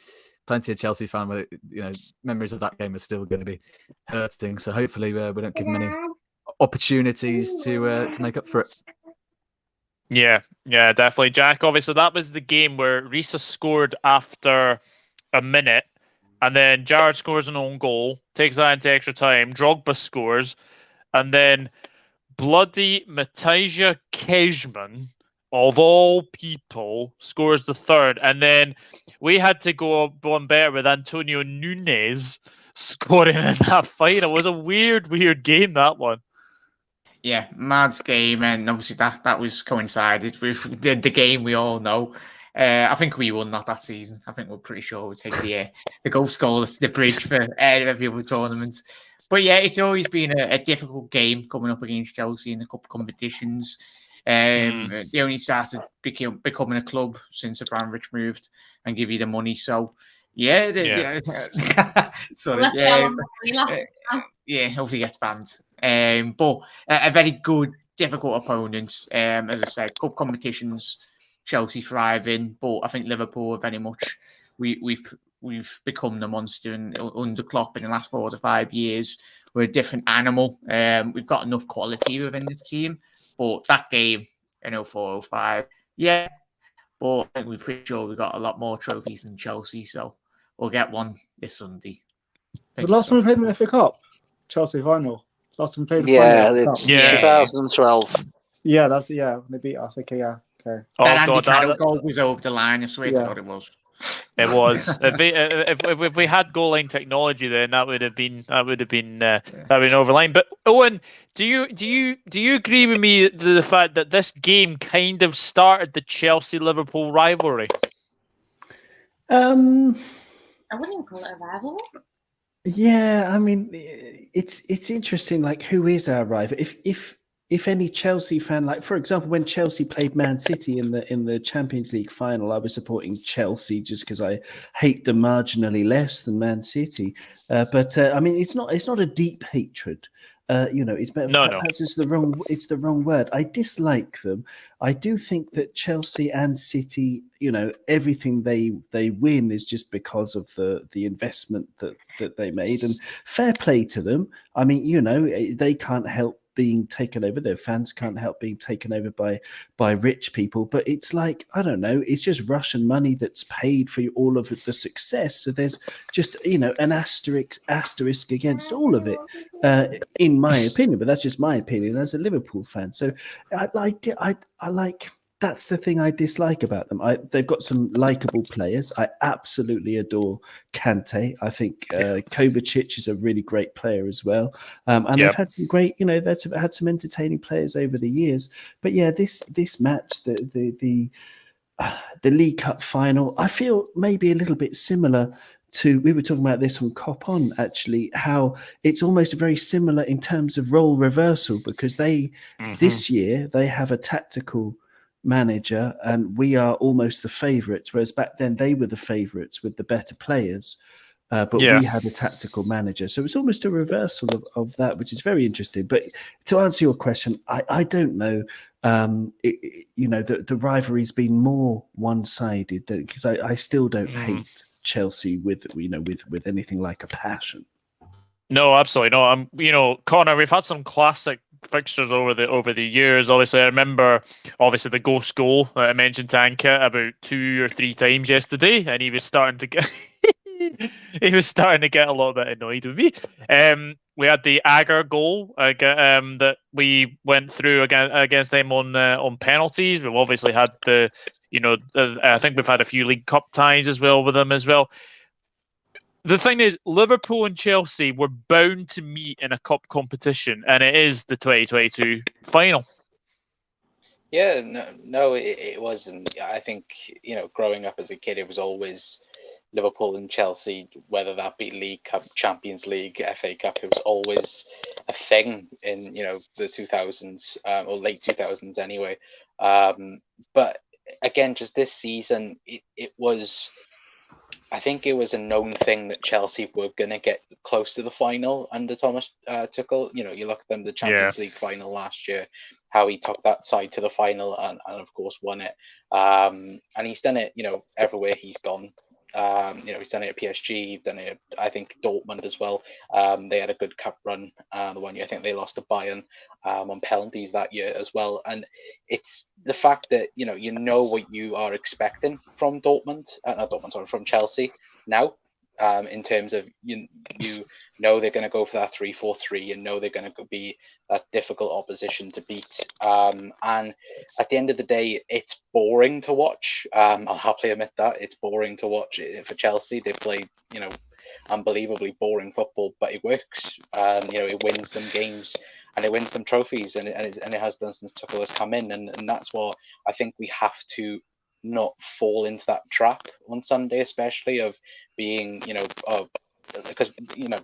of Chelsea fan with, memories of that game are still going to be hurting. So hopefully we don't give them any opportunities to make up for it. Yeah, definitely, Jack. Obviously, that was the game where Risa scored after a minute, and then Jared scores an own goal, takes that into extra time. Drogba scores, and then bloody Matija Kejman, of all people, scores the third, and then we had to go on better with Antonio Nunes scoring in that final. It was a weird game, that one. Yeah, mad game, and obviously that was coincided with the game we all know. I think we won that season. I think we're pretty sure we'll take the ghost goal as the bridge for every other tournament. But yeah, it's always been a difficult game coming up against Chelsea in the cup competitions. They only started becoming a club since Abramovich moved and give you the money. So yeah, sorry, hopefully gets banned. But a very good, difficult opponent. As I said, cup competitions, Chelsea thriving, but I think Liverpool are very much we've become the monster under Klopp in the last 4 to 5 years. We're a different animal. We've got enough quality within the team, but that game, 4-5, yeah. But I think we're pretty sure we got a lot more trophies than Chelsea, so we'll get one this Sunday. The last time we played in the FA Cup, Chelsea final. Last time we played the final. Yeah, 2012. Yeah, when they beat us. Okay, yeah. Okay. That Andy Carroll goal was over the line. I swear to God, it was. It was. If we had goal line technology, then that would have been overline. But Owen, do you agree with me the fact that this game kind of started the Chelsea-Liverpool rivalry? I wouldn't even call it a rivalry. Yeah, I mean, it's interesting. Like, who is our rival? If any Chelsea fan, like for example, when Chelsea played Man City in the Champions League final, I was supporting Chelsea just because I hate them marginally less than Man City. But I mean, it's not a deep hatred. It's perhaps it's the wrong word. I dislike them. I do think that Chelsea and City, everything they win is just because of the investment that they made, and fair play to them. I mean, they can't help being taken over. Their fans can't help being taken over by rich people. But it's like, I don't know, it's just Russian money that's paid for all of the success. So there's just, an asterisk against all of it, in my opinion. But that's just my opinion as a Liverpool fan. So I liked it. I like. That's the thing I dislike about them. They've got some likable players. I absolutely adore Kante. I think Kovacic is a really great player as well. And they've had some great, they've had some entertaining players over the years. But yeah, this match, the League Cup final, I feel maybe a little bit similar to, we were talking about this on Kop On, actually, how it's almost very similar in terms of role reversal, because this year they have a tactical manager and we are almost the favourites, whereas back then they were the favourites with the better players, but we had a tactical manager. So it's almost a reversal of that, which is very interesting. But to answer your question, I don't know. The rivalry's been more one-sided, because I still don't hate Chelsea with anything like a passion. No, absolutely not. Connor, we've had some classic fixtures over the years. Obviously, I remember the ghost goal that I mentioned to Anka about 2 or 3 times yesterday, and he was starting to get a little bit annoyed with me. We had the Agar goal that we went through against them on penalties. We've obviously had I think we've had a few League Cup ties as well with them as well. The thing is, Liverpool and Chelsea were bound to meet in a cup competition, and it is the 2022 final. Yeah, no, it wasn't. I think, growing up as a kid, it was always Liverpool and Chelsea, whether that be League Cup, Champions League, FA Cup. It was always a thing in, the 2000s, or late 2000s anyway. But again, just this season, it was... I think it was a known thing that Chelsea were going to get close to the final under Thomas Tuchel. You look at them, the Champions League final last year, how he took that side to the final and of course won it. And he's done it, everywhere he's gone. He's done it at PSG, he's done it, I think, Dortmund as well. They had a good cup run the one year. I think they lost to Bayern on penalties that year as well. And it's the fact that, you know what you are expecting from from Chelsea now. In terms of you know they're going to go for that 3-4-3, you know they're going to be that difficult opposition to beat, and at the end of the day, it's boring to watch. I'll happily admit that it's boring to watch. For Chelsea, they play unbelievably boring football, but it works. It wins them games and it wins them trophies, and it has done since Tuchel has come in, and that's what I think we have to not fall into that trap on Sunday, especially of being, because,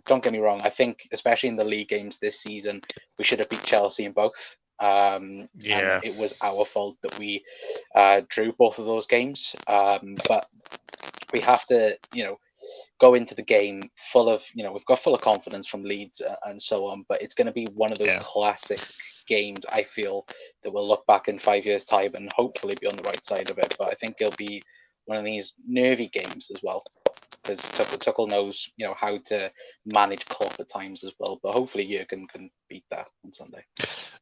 don't get me wrong, I think especially in the league games this season, we should have beat Chelsea in both. And it was our fault that we drew both of those games. But we have to, go into the game full of, we've got full of confidence from Leeds and so on, but it's going to be one of those classic games, I feel, that we'll look back in 5 years' time and hopefully be on the right side of it. But I think it'll be one of these nervy games as well, because Tuchel knows, how to manage Klopp at times as well. But hopefully Jurgen can beat that on Sunday.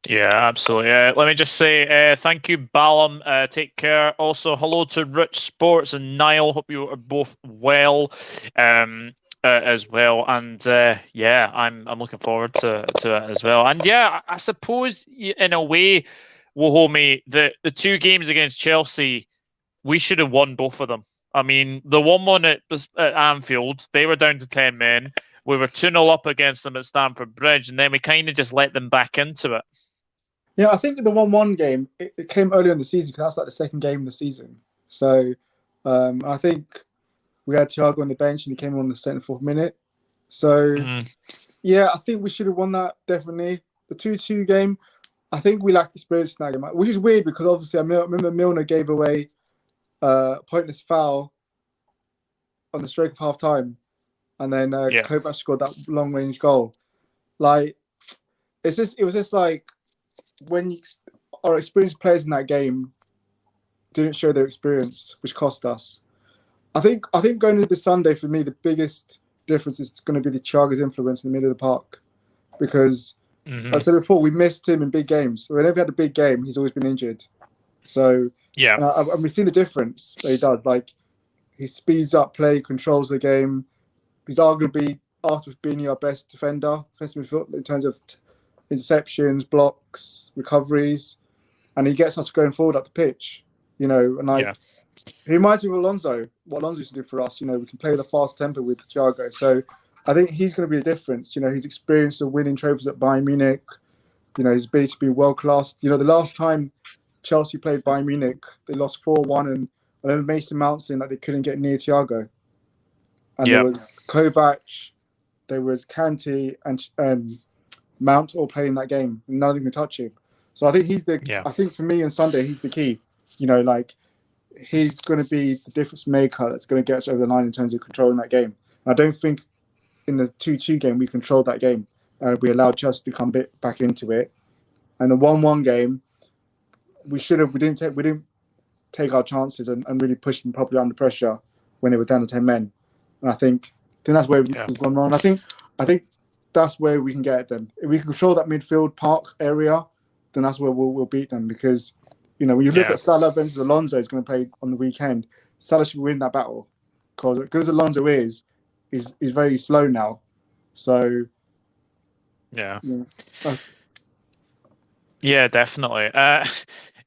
Yeah, absolutely. Let me just say thank you, Ballum. Take care. Also, hello to Rich Sports and Niall. Hope you are both well as well. And I'm looking forward to it as well. And I suppose in a way, Wahome, the 2 games against Chelsea, we should have won both of them. I mean, the 1-1 at Anfield, they were down to 10 men. We were 2-0 up against them at Stamford Bridge, and then we kind of just let them back into it. Yeah, I think the 1-1 game, it came earlier in the season because that's like the second game of the season. So I think we had Thiago on the bench and he came on the 74th minute. So, I think we should have won that, definitely. The 2-2 game, I think we lacked experience in that game, which is weird because obviously I remember Milner gave away a pointless foul on the stroke of half time, and then Kovac scored that long range goal. Like, it was just like when our experienced players in that game didn't show their experience, which cost us. I think going into this Sunday, for me, the biggest difference is going to be the Thiago's influence in the middle of the park, because like I said before, we missed him in big games. Whenever he had a big game, he's always been injured. So and we've seen the difference that he does. Like, he speeds up play, controls the game. He's arguably, after being our best defender, defensive midfield, in terms of interceptions, blocks, recoveries, and he gets us going forward up the pitch. He reminds me of Alonso, what Alonso used to do for us. We can play with a fast tempo with Thiago. So I think he's going to be the difference. His experience of winning trophies at Bayern Munich, his ability to be world-class. The last time Chelsea played Bayern Munich, they lost 4-1, and I remember Mason Mount saying that they couldn't get near Thiago. And there was Kovac, there was Kante and Mount all playing that game, and none of them can touch him. So I think I think for me on Sunday, he's the key. He's going to be the difference maker that's going to get us over the line in terms of controlling that game. And I don't think in the 2-2 game we controlled that game. We allowed Chelsea to come back into it. And the 1-1 game, we didn't take our chances and really push them properly under pressure when they were down to 10 men. And I think that's where we've gone wrong. I think that's where we can get it then. If we control that midfield park area, then that's where we'll beat them. Because, when you look at Salah versus Alonso is going to play on the weekend, Salah should win that battle. Because Alonso is very slow now. So... Yeah. Yeah, definitely. I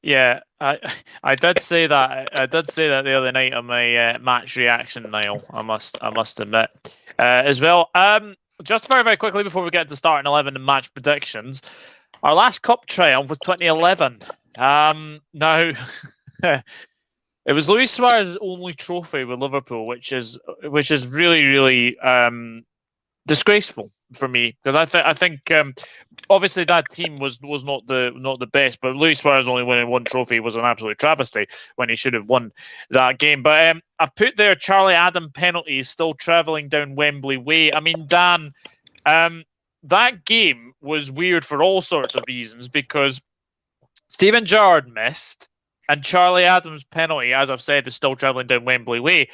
did say that. I did say that the other night on my match reaction, Niall. I must admit, as well. Just very, very quickly before we get to starting 11 and match predictions, our last cup triumph was 2011. Now, it was Luis Suarez's only trophy with Liverpool, which is really, really disgraceful for me, because I think obviously that team was not the best, but Luis Suarez only winning one trophy was an absolute travesty when he should have won that game. But I've put there Charlie Adam penalties still travelling down Wembley Way. I mean, Dan, that game was weird for all sorts of reasons, because Steven Gerrard missed and Charlie Adams' penalty, as I've said, is still travelling down Wembley Way.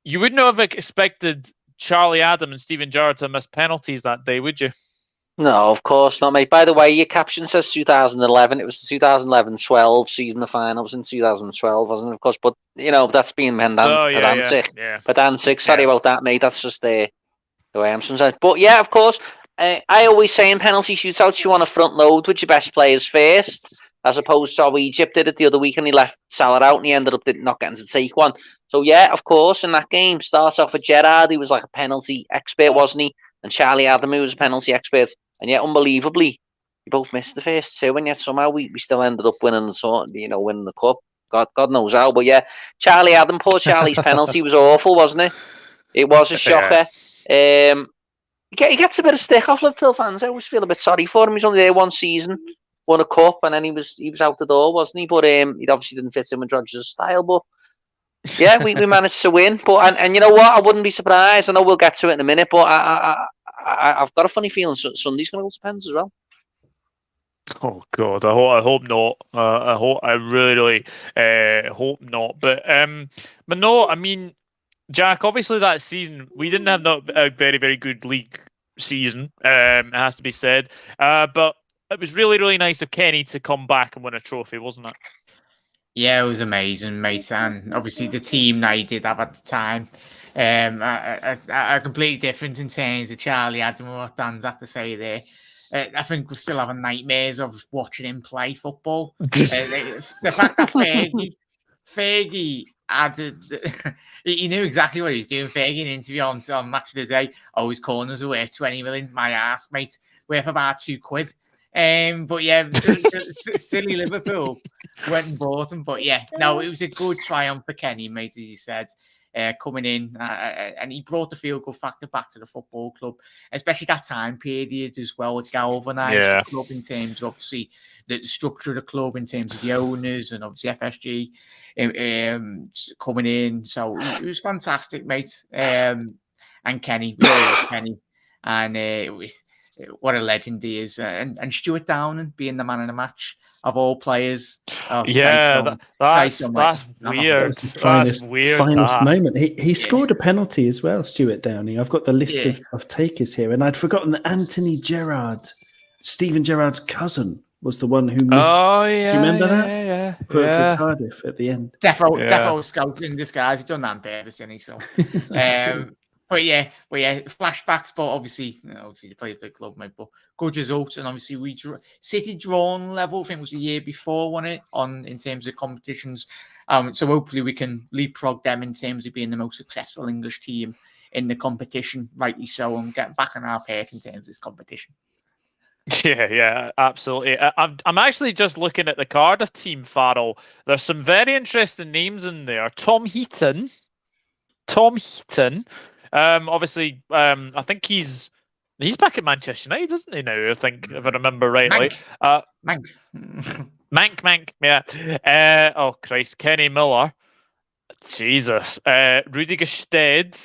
You wouldn't have expected Charlie Adam and Steven Gerrard to miss penalties that day, would you? No, of course not, mate. By the way, your caption says 2011. It was the 2011-12 season. The final was in 2012, wasn't it? Of course, but that's being pedantic. Pedantic. Sorry about that, mate. That's just the way I'm sometimes. But yeah, of course, I always say in penalty shootouts, you want to front load with your best players first, as opposed to how Egypt did it the other week, and he left Salah out, and he ended up not getting to take one. So yeah, of course, in that game, starts off with Gerrard, who was like a penalty expert, wasn't he? And Charlie Adam, who was a penalty expert. And yet, unbelievably, we both missed the first two, and yet somehow we still ended up winning winning the cup. God knows how. But yeah, Charlie Adam, poor Charlie's penalty was awful, wasn't it? It was a shocker. He gets a bit of stick off Liverpool fans. I always feel a bit sorry for him. He's only there one season, won a cup, and then he was out the door, wasn't he? But he obviously didn't fit in with Rodgers' style. But yeah, we managed to win. But and you know what? I wouldn't be surprised. I know we'll get to it in a minute, but I've got a funny feeling Sunday's going to go to pens as well. Oh God, I hope not. I really hope not. But no, I mean, Jack, obviously that season we didn't have a very, very good league season. It has to be said. But it was really, really nice of Kenny to come back and win a trophy, wasn't it? Yeah, it was amazing, mate. And obviously the team that he did have at the time, are completely different in terms of Charlie Adam and what Dan's had to say there. I think we're still having nightmares of watching him play football. The fact that Fergie he knew exactly what he was doing. Fergie, in an interview on Match of the Day, his corners are worth 20 million. My ass, mate, worth about £2. But yeah, silly Liverpool went and bought him. But yeah, no, it was a good triumph for Kenny, mate, as you said. Coming in, and he brought the feel good factor back to the football club, especially that time period as well. It galvanised the club in terms of obviously the structure of the club, in terms of the owners, and obviously FSG coming in. So it was fantastic, mate. And Kenny, we all love Kenny, and what a legend he is. And Stuart Downing being the man in the match of all players. That's weird. That's weird. Finest moment. He scored a penalty as well, Stuart Downing. I've got the list of takers here, and I'd forgotten that Anthony Gerrard, Steven Gerrard's cousin, was the one who missed. Oh, yeah. Do you remember that? Yeah. For Cardiff at the end. Defo scout in disguise. He's done that on purpose, didn't he? So, But yeah, flashbacks. But obviously they played for the club, mate. But good results, and obviously City drawn level. I think it was the year before, wasn't it? In terms of competitions, so hopefully we can leapfrog them in terms of being the most successful English team in the competition, rightly so, and getting back on our page in terms of this competition. Yeah, absolutely. I'm actually just looking at the Cardiff team, Farrell. There's some very interesting names in there. Tom Heaton. Obviously, I think he's back at Manchester United, isn't he now? I think, if I remember rightly. Mank. Yeah. Oh Christ, Kenny Miller. Jesus. Rudiger Stead.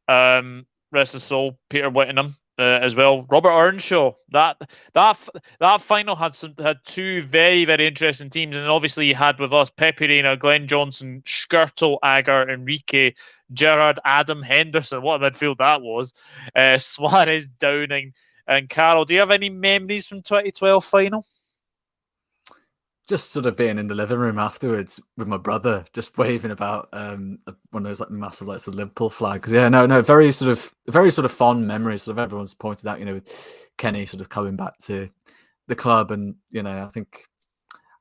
Rest his soul. Peter Whittingham. as well. Robert Earnshaw. That final had two very, very interesting teams, and obviously you had with us Pepe Reina, Glenn Johnson, Skirtle, Agar, Enrique, Gerrard, Adam, Henderson. What a midfield that was. Suarez, Downing, and Carroll. Do you have any memories from 2012 final? Just sort of being in the living room afterwards with my brother, just waving about one of those like massive like sort of Liverpool flags. Yeah, no, very sort of fond memories. Sort of everyone's pointed out, with Kenny sort of coming back to the club, and I think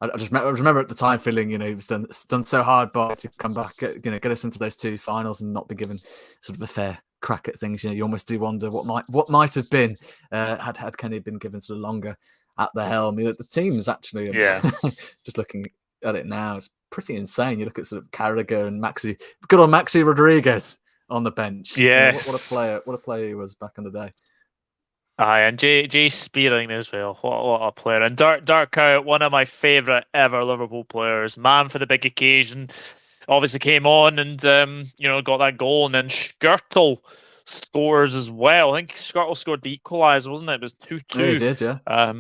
I remember at the time feeling, he was done so hard by to come back, get us into those two finals and not be given sort of a fair crack at things. You almost do wonder what might have been had Kenny been given sort of longer at the helm. The team's actually, just looking at it now, it's pretty insane. You look at sort of Carragher and good old Maxi Rodriguez on the bench. Yes, what a player he was back in the day. Aye, and Jay Spearing as well. What a player! And Dirk Kuyt, one of my favourite ever Liverpool players. Man for the big occasion. Obviously came on and got that goal, and then Skirtle scores as well. I think Skirtle scored the equaliser, wasn't it? It was 2-2. Yeah, he did, yeah.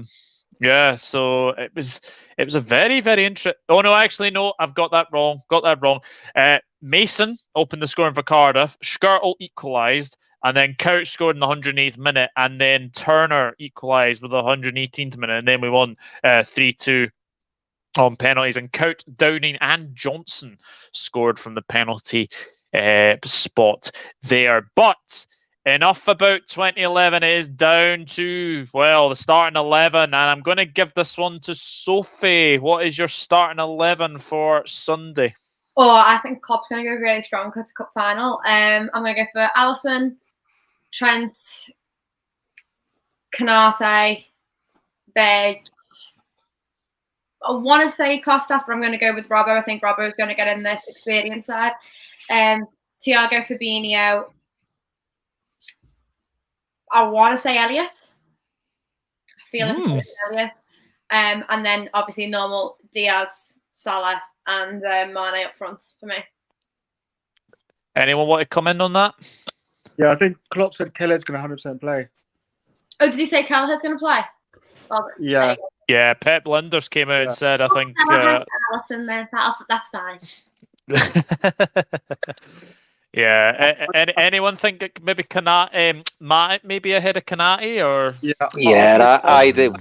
Yeah, so it was a very, very interesting. Oh no, actually no, I've got that wrong. Mason opened the scoring for Cardiff. Skirtle equalised, and then Couch scored in the 108th minute, and then Turner equalised with the 118th minute, and then we won 3-2 on penalties. And Couch, Downing, and Johnson scored from the penalty spot there. But enough about 2011. It is down to, the starting 11, and I'm going to give this one to Sophie. What is your starting 11 for Sunday? Oh, I think Kop's going to go really strong because it's Cup Final. I'm going to go for Alisson, Trent, Canate, Beg. I want to say Costas, but I'm going to go with Robbo. I think Robbo is going to get in this experience side. Thiago, Fabinho. I want to say Elliot. I feel like it's Elliot. And then obviously normal Diaz, Salah, and Mane up front for me. Anyone want to come in on that? Yeah, I think Klopp said Kelleher's going to 100% play. Oh, did he say Kelleher's going to play? Yeah. Yeah, Pep Linders came out and said, I think... Alisson then. That's fine. Yeah. Anyone think that maybe Matt maybe ahead of Canati, or? Yeah, I do.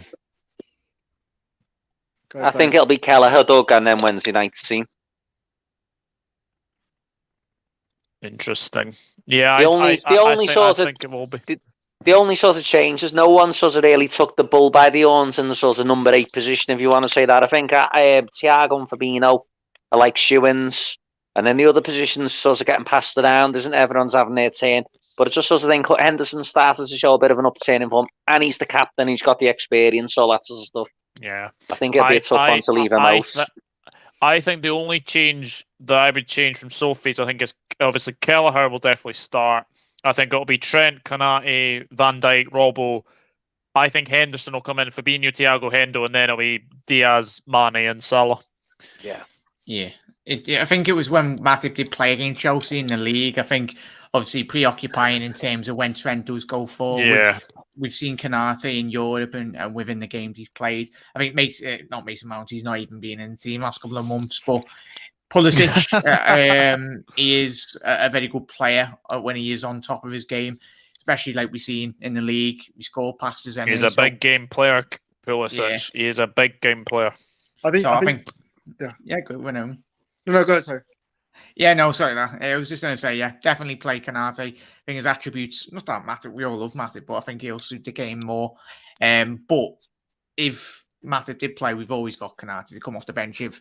I think it'll be Kelleher, Doug, and then Wednesday night's team. Interesting. Yeah, the only sort of change is no one sort of really took the bull by the horns in the sort of number 8 position, if you want to say that. I think Thiago and Fabinho are like shoo-ins, and then the other positions sort of getting passed around. Isn't everyone's having their turn? But it just sort of think Henderson started to show a bit of an upturn in form, and he's the captain. He's got the experience, all that sort of stuff. Yeah, I think it'll be a tough one to leave him out. I think the only change that I would change from Sophie's, I think, is obviously Kelleher will definitely start. I think it'll be Trent, Canati, Van Dijk, Robbo. I think Henderson will come in, Fabinho, Thiago, Hendo, and then it'll be Diaz, Mane, and Salah. Yeah. I think it was when Matip did play against Chelsea in the league. I think obviously preoccupying in terms of when Trent does go forward. Yeah. We've seen Canati in Europe and within the games he's played. I think not Mason Mount, he's not even been in the team last couple of months, but Pulisic, he is a very good player when he is on top of his game, especially like we've seen in the league. He scored past his enemy. He's a big game player, Pulisic. Yeah. He is a big game player. I think yeah, good. We're known. No, go ahead, sorry. Yeah, no, sorry. I was just going to say, definitely play Canate. I think his attributes, not that Matip, we all love Matip, but I think he'll suit the game more. But if Matip did play, we've always got Canate to come off the bench if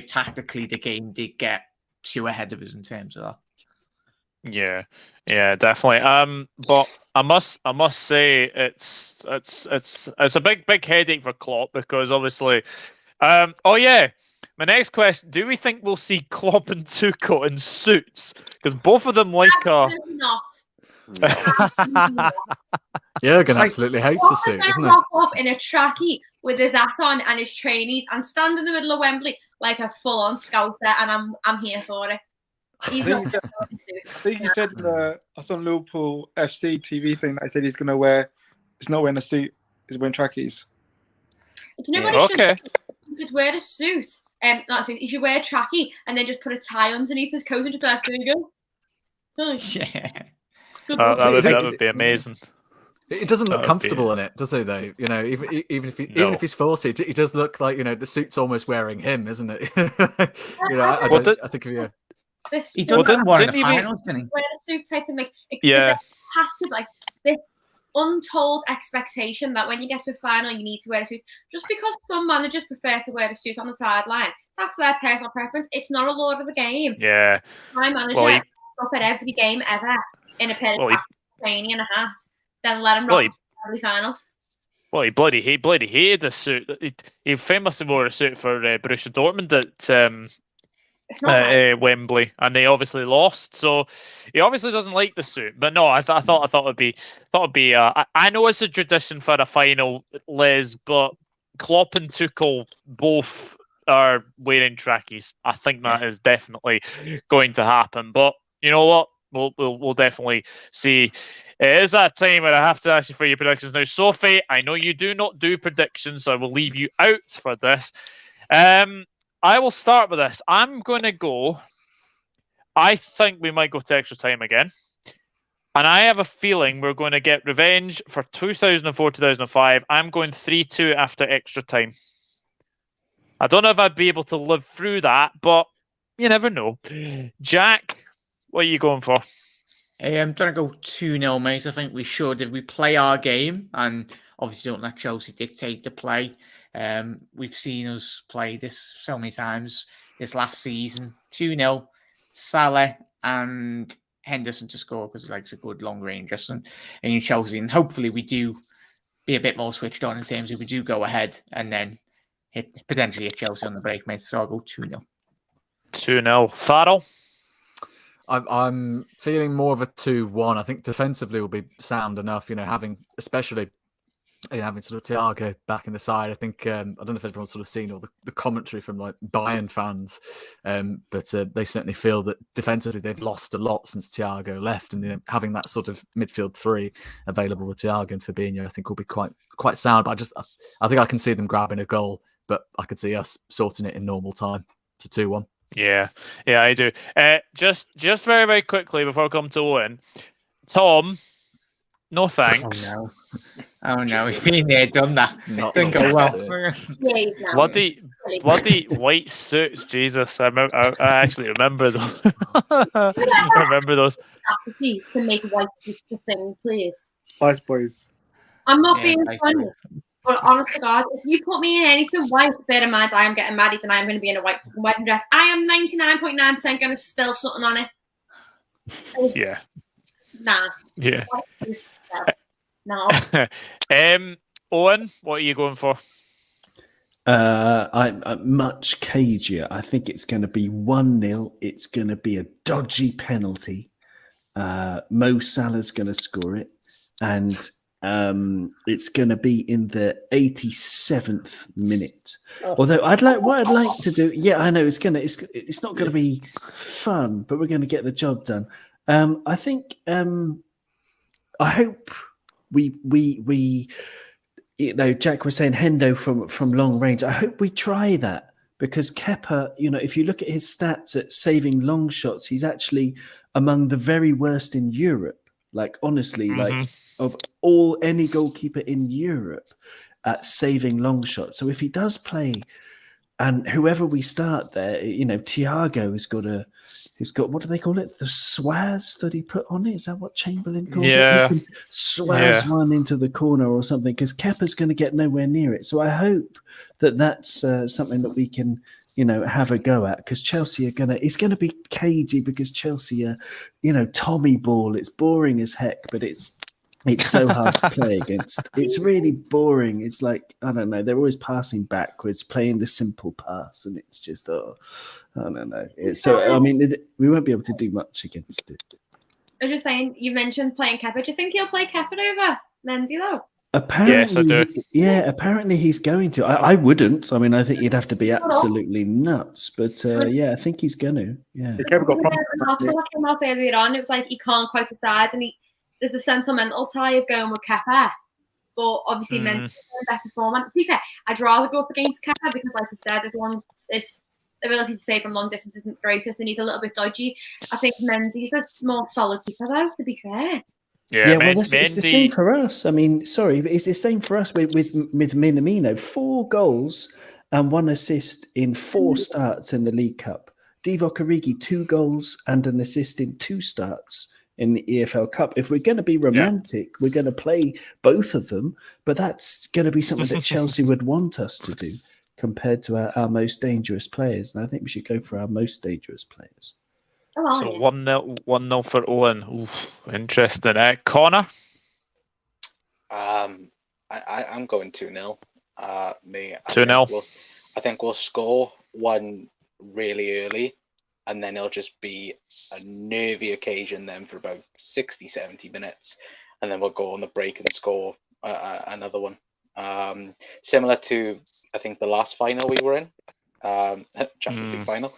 tactically the game did get too ahead of us in terms of that. Yeah, definitely. But I must say it's a big headache for Klopp, because obviously, my next question: do we think we'll see Klopp and Tuchel in suits? Because both of them like Absolutely not. Jurgen absolutely hates the suit, isn't it? Rock up in a trackie with his hat on and his trainees and stand in the middle of Wembley like a full-on scouter, and I'm here for it. He's I not think he said, wearing a suit. I think he said I saw on Liverpool FC TV thing that he said he's not wearing a suit, he's wearing trackies. You know what he should Okay. do? He should wear a suit. Not a suit. He should wear a trackie and then just put a tie underneath his coat and just like, there you go. Nice. Yeah. Good That luck. would be amazing. It doesn't look That would comfortable be- in it, does it? Though, you know, even No. if he's forced to, it does look like, you know, the suit's almost wearing him, isn't it? You know, I Well, don't. I think yeah. This He Well, done didn't- one in the didn't he be- finals, didn't he? wear a suit type thing. Like, Yeah. it has to like this untold expectation that when you get to a final, you need to wear a suit. Just because some managers prefer to wear a suit on the sideline, that's their personal preference. It's not a law of the game. Yeah. My manager Well, he- up at every game ever in a pair of Well, he- training and a hat, then let him Well, rock every final. Well, he bloody hated the suit. He famously wore a suit for Borussia Dortmund at It's not bad. Wembley, and they obviously lost. So he obviously doesn't like the suit. But no, I thought it'd be. I know it's a tradition for a final, Liz, but Klopp and Tuchel both are wearing trackies. I think that is definitely going to happen. But you know what? We'll definitely see. It is that time where I have to ask you for your predictions now, Sophie. I know you do not do predictions, so I will leave you out for this. I will start with this. I'm going to go. I think we might go to extra time again. And I have a feeling we're going to get revenge for 2004-2005. I'm going 3-2 after extra time. I don't know if I'd be able to live through that, but you never know. Jack, what are you going for? I'm going to go 2-0, mate. I think we should. If we play our game and obviously don't let Chelsea dictate the play. We've seen us play this so many times this last season. 2-0, Salah and Henderson to score because he likes a good long range in Chelsea. And hopefully we do be a bit more switched on in terms of we do go ahead and then potentially hit Chelsea on the break, mate. So I'll go 2-0. 2-0. Farrell? I'm feeling more of a 2-1. I think defensively will be sound enough, you know, having sort of Thiago back in the side. I think I don't know if everyone's sort of seen all the commentary from like Bayern fans, but they certainly feel that defensively they've lost a lot since Thiago left, and you know, having that sort of midfield three available with Thiago and Fabinho, I think will be quite sound. But I think I can see them grabbing a goal, but I could see us sorting it in normal time to 2-1. Yeah, I do. Just very, very quickly before I come to Owen, Tom, no thanks. Oh no, he's been there, done that. Didn't go well. Bloody white suits, Jesus! I actually remember those. I remember those. Capacity to make white suits to sing, please. Spice Boys. I'm not being funny, but honest to God, if you put me in anything white, bear in mind I am getting married and I am going to be in a white wedding dress. I am 99.9% going to spill something on it. Yeah. Nah. Yeah. No. Owen, what are you going for? I'm much cagier. I think it's going to be 1-0. It's going to be a dodgy penalty. Mo Salah's going to score it, and it's going to be in the 87th minute. Although what I'd like to do. Yeah, I know it's not going to be fun, but we're going to get the job done. I think. I hope we. You know, Jack was saying Hendo from long range. I hope we try that because Kepa, you know, if you look at his stats at saving long shots, he's actually among the very worst in Europe. Like, honestly, like of any goalkeeper in Europe at saving long shots. So if he does play, and whoever we start there, you know, Thiago has got what do they call it? The swaz that he put on it. Is that what Chamberlain called it? He can swaz one into the corner or something because Kepa's going to get nowhere near it. So I hope that's something that we can, you know, have a go at because Chelsea it's going to be cagey because Chelsea are, you know, Tommy ball. It's boring as heck, but it's so hard to play against. It's really boring. It's like, I don't know, they're always passing backwards, playing the simple pass, and it's just, I don't know. So, I mean, we won't be able to do much against it. I was just saying, you mentioned playing Kepa. Do you think he'll play Kepa over Mendy, though? Apparently, Yes, I do. Yeah, apparently he's going to. I wouldn't. I mean, I think you'd have to be absolutely nuts. But yeah, I think he's going to. Yeah. The Kepa got An article that came out earlier on. It was like he can't quite decide, and there's the sentimental tie of going with Kepa, but obviously Mendy's in better form. And to be fair, I'd rather go up against Kepa because, like I said, his ability to save from long distance isn't greatest, and he's a little bit dodgy. I think Mendy's a more solid keeper, though. To be fair. Yeah, well, it's the same for us. I mean, sorry, but it's the same for us with Minamino. 4 goals and 1 assist in 4 starts in the League Cup. Divock Origi, 2 goals and an assist in 2 starts in the EFL Cup. If we're going to be romantic, we're going to play both of them, but that's going to be something that Chelsea would want us to do compared to our most dangerous players. And I think we should go for our most dangerous players. So 1-0 for Owen. Oof, interesting. Connor? I'm going 2-0. 2-0. I think we'll score one really early, and then it'll just be a nervy occasion then for about 60, 70 minutes, and then we'll go on the break and score another one. Similar to, I think, the last final we were in, Champions League final.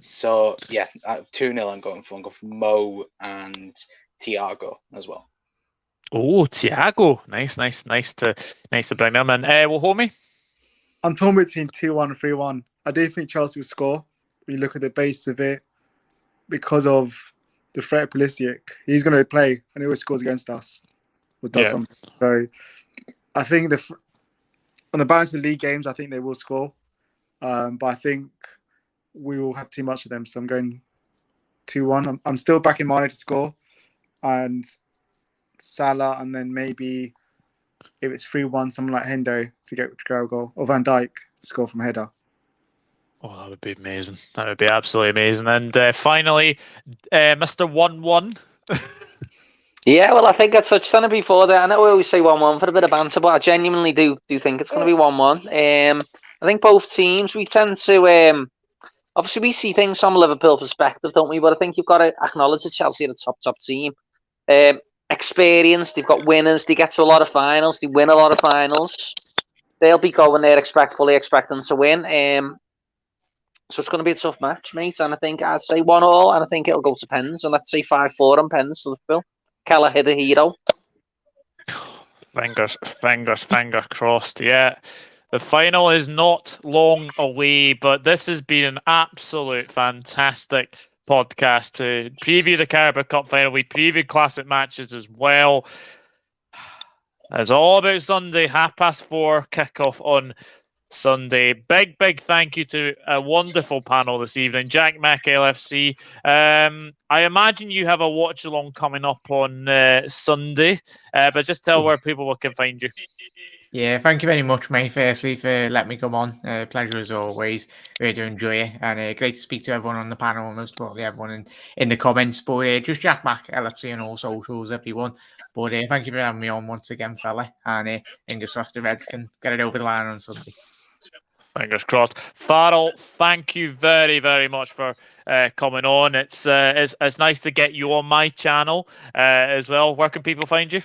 So yeah, 2-0 I'm going for Mo and Thiago as well. Oh, Thiago. Nice to bring them in. Wahome? I'm torn between 2-1 and 3-1. I do think Chelsea will score. When you look at the base of it, because of the threat of Pulisic, he's going to play and he always scores against us. Or does something. So I think on the balance of the league games, I think they will score. But I think we will have too much of them. So I'm going 2-1. I'm still backing Mane to score. And Salah, and then maybe if it's 3-1, someone like Hendo to get a goal, or Van Dijk to score from a header. Oh, that would be amazing. That would be absolutely amazing. And finally, Mr. 1-1. Yeah, well, I think I touched on it before. I know we always say 1-1 for a bit of banter, but I genuinely do think it's going to be 1-1. I think both teams, we tend to... obviously, we see things from a Liverpool perspective, don't we? But I think you've got to acknowledge that Chelsea are a top team. Experienced, they've got winners, they get to a lot of finals, they win a lot of finals. They'll be going there fully expecting to win. So it's going to be a tough match, mate. And I think I'd say 1-1, and I think it'll go to pens. And let's say 5-4 on pens to Liverpool. Keller hit a hero. Fingers crossed. Yeah. The final is not long away, but this has been an absolute fantastic podcast to preview the Carabao Cup Final. We previewed classic matches as well. It's all about Sunday, 4:30 kickoff on Sunday. Big thank you to a wonderful panel this evening. Jack, Mack LFC. I imagine you have a watch along coming up on Sunday, but just tell where people can find you. Yeah, thank you very much, mate, firstly, for letting me come on. Pleasure as always. Really do enjoy it. And great to speak to everyone on the panel, and most importantly, everyone in the comments. But just Jack Mack LFC on all socials, everyone. But thank you for having me on once again, fella. And fingers crossed the Reds can get it over the line on Sunday. Fingers crossed. Farrell, thank you very, very much for coming on. It's nice to get you on my channel as well. Where can people find you?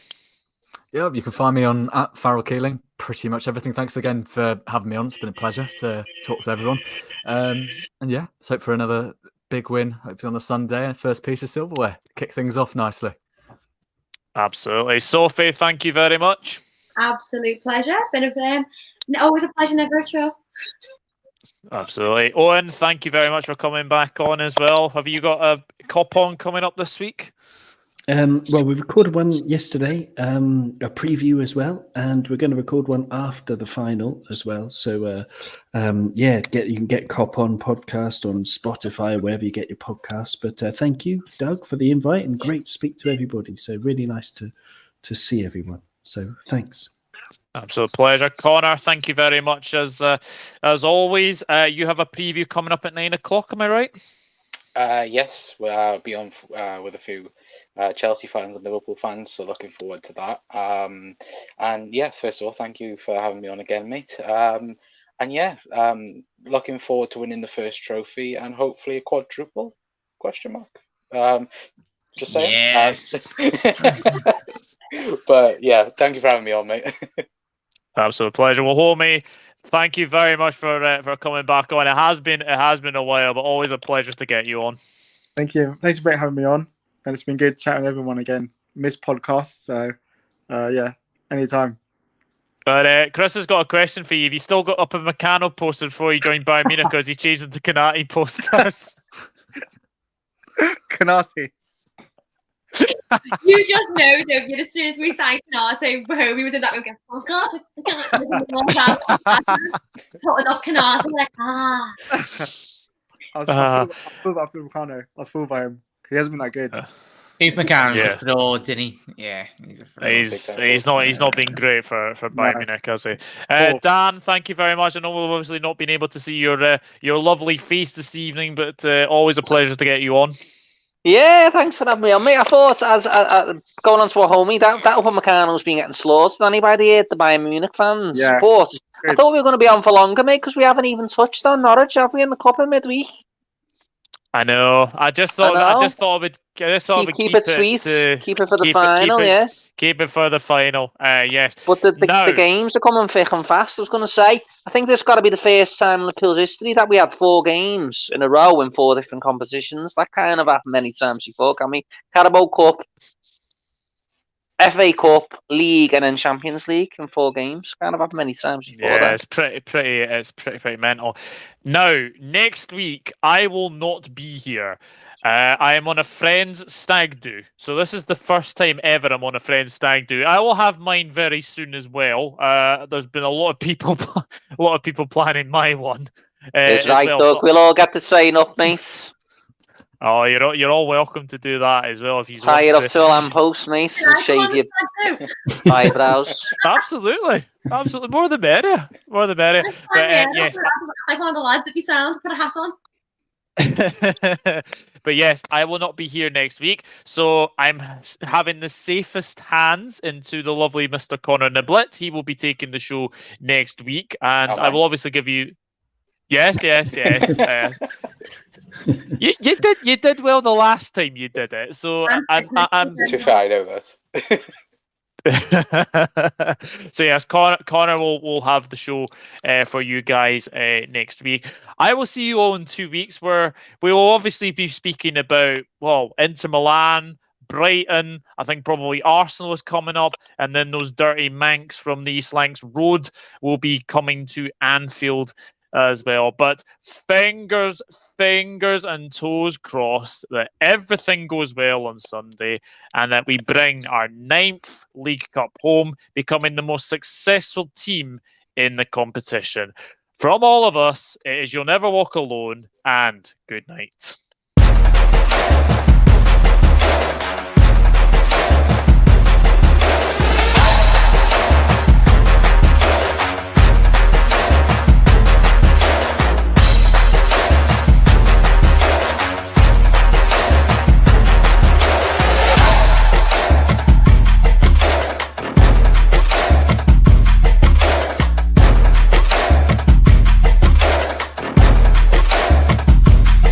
Yeah, you can find me on @FarrellKeeling. Pretty much everything. Thanks again for having me on. It's been a pleasure to talk to everyone. And yeah, let's hope for another big win, hopefully on a Sunday, and first piece of silverware. Kick things off nicely. Absolutely. Sophie, thank you very much. Absolute pleasure. Always a pleasure, never a chore. Absolutely. Owen, thank you very much for coming back on as well. Have you got a Kop On coming up this week? Well, we recorded one yesterday, a preview as well, and we're going to record one after the final as well. So, you can get Kop On Podcast on Spotify, wherever you get your podcasts. But thank you, Doug, for the invite, and great to speak to everybody. So really nice to see everyone. So thanks. Absolute pleasure. Connor, thank you very much as always. You have a preview coming up at 9:00, am I right? Yes, we'll be on with a few Chelsea fans and Liverpool fans, so looking forward to that. And yeah, first of all, thank you for having me on again, mate. And yeah, looking forward to winning the first trophy and hopefully a quadruple? Question mark. Just saying. Yes. But yeah, thank you for having me on, mate. Absolute pleasure. Well, Homie, thank you very much for coming back on. It has been a while, but always a pleasure to get you on. Thank you. Thanks for having me on, and it's been good chatting with everyone again. Missed podcasts, so yeah, anytime. But Chris has got a question for you. Have you still got up a Meccano posted before you joined Bayern Munich, because he's changed into Kanati posters? Kanati. You just know, don't you? As soon as we signed Canate, Wahome was in that room going, oh God, putting up Canate, like, I was fooled by him. He hasn't been that good. Steve McCarron's a fraud, didn't he? Yeah, he's a fraud. He's not been great for Bayern Munich, has he? Dan, thank you very much. I know we've obviously not been able to see your lovely face this evening, but always a pleasure to get you on. Yeah, thanks for having me on, mate. I thought, as going on to a homie, that Upamecano's been getting slaughtered, hasn't he, by the Bayern Munich fans? Yeah. But I thought we were going to be on for longer, mate, because we haven't even touched on Norwich, have we, in the Cup in midweek? I know. I just thought we'd keep it sweet. Keep it for the final, yeah. Keep it for the final. Yes. But the games are coming thick and fast. I was going to say, I think this got to be the first time in Liverpool's history that we had 4 games in a row in 4 different competitions. That kind of happened many times before, can we? Carabao Cup, FA Cup, League, and then Champions League in 4 games. Kind of happened many times before. Yeah, it's pretty mental. Now, next week I will not be here. I am on a friend's stag do, so this is the first time ever I'm on a friend's stag do. I will have mine very soon as well. There's been a lot of people planning my one. It's right, well. Doug. We'll all get to sign up, mate. Oh, you're all welcome to do that as well if you tie it up to a lamppost, mate, and shave your eyebrows. Absolutely, more the better. But yes, like one of the lads if you sound put a hat on. But yes, I will not be here next week, so I'm having the safest hands into the lovely Mr. Connor Niblet. He will be taking the show next week, and I will obviously give you. Yes. You did well the last time you did it, so I'm too fair. I know this. So yes, Connor will have the show for you guys next week. I will see you all in 2 weeks, where we will obviously be speaking about Inter Milan, Brighton. I think probably Arsenal is coming up, and then those dirty Mancs from the East Lancs Road will be coming to Anfield as well. But fingers and toes crossed that everything goes well on Sunday and that we bring our 9th League Cup home, becoming the most successful team in the competition. From all of us, it is You'll Never Walk Alone, and good night.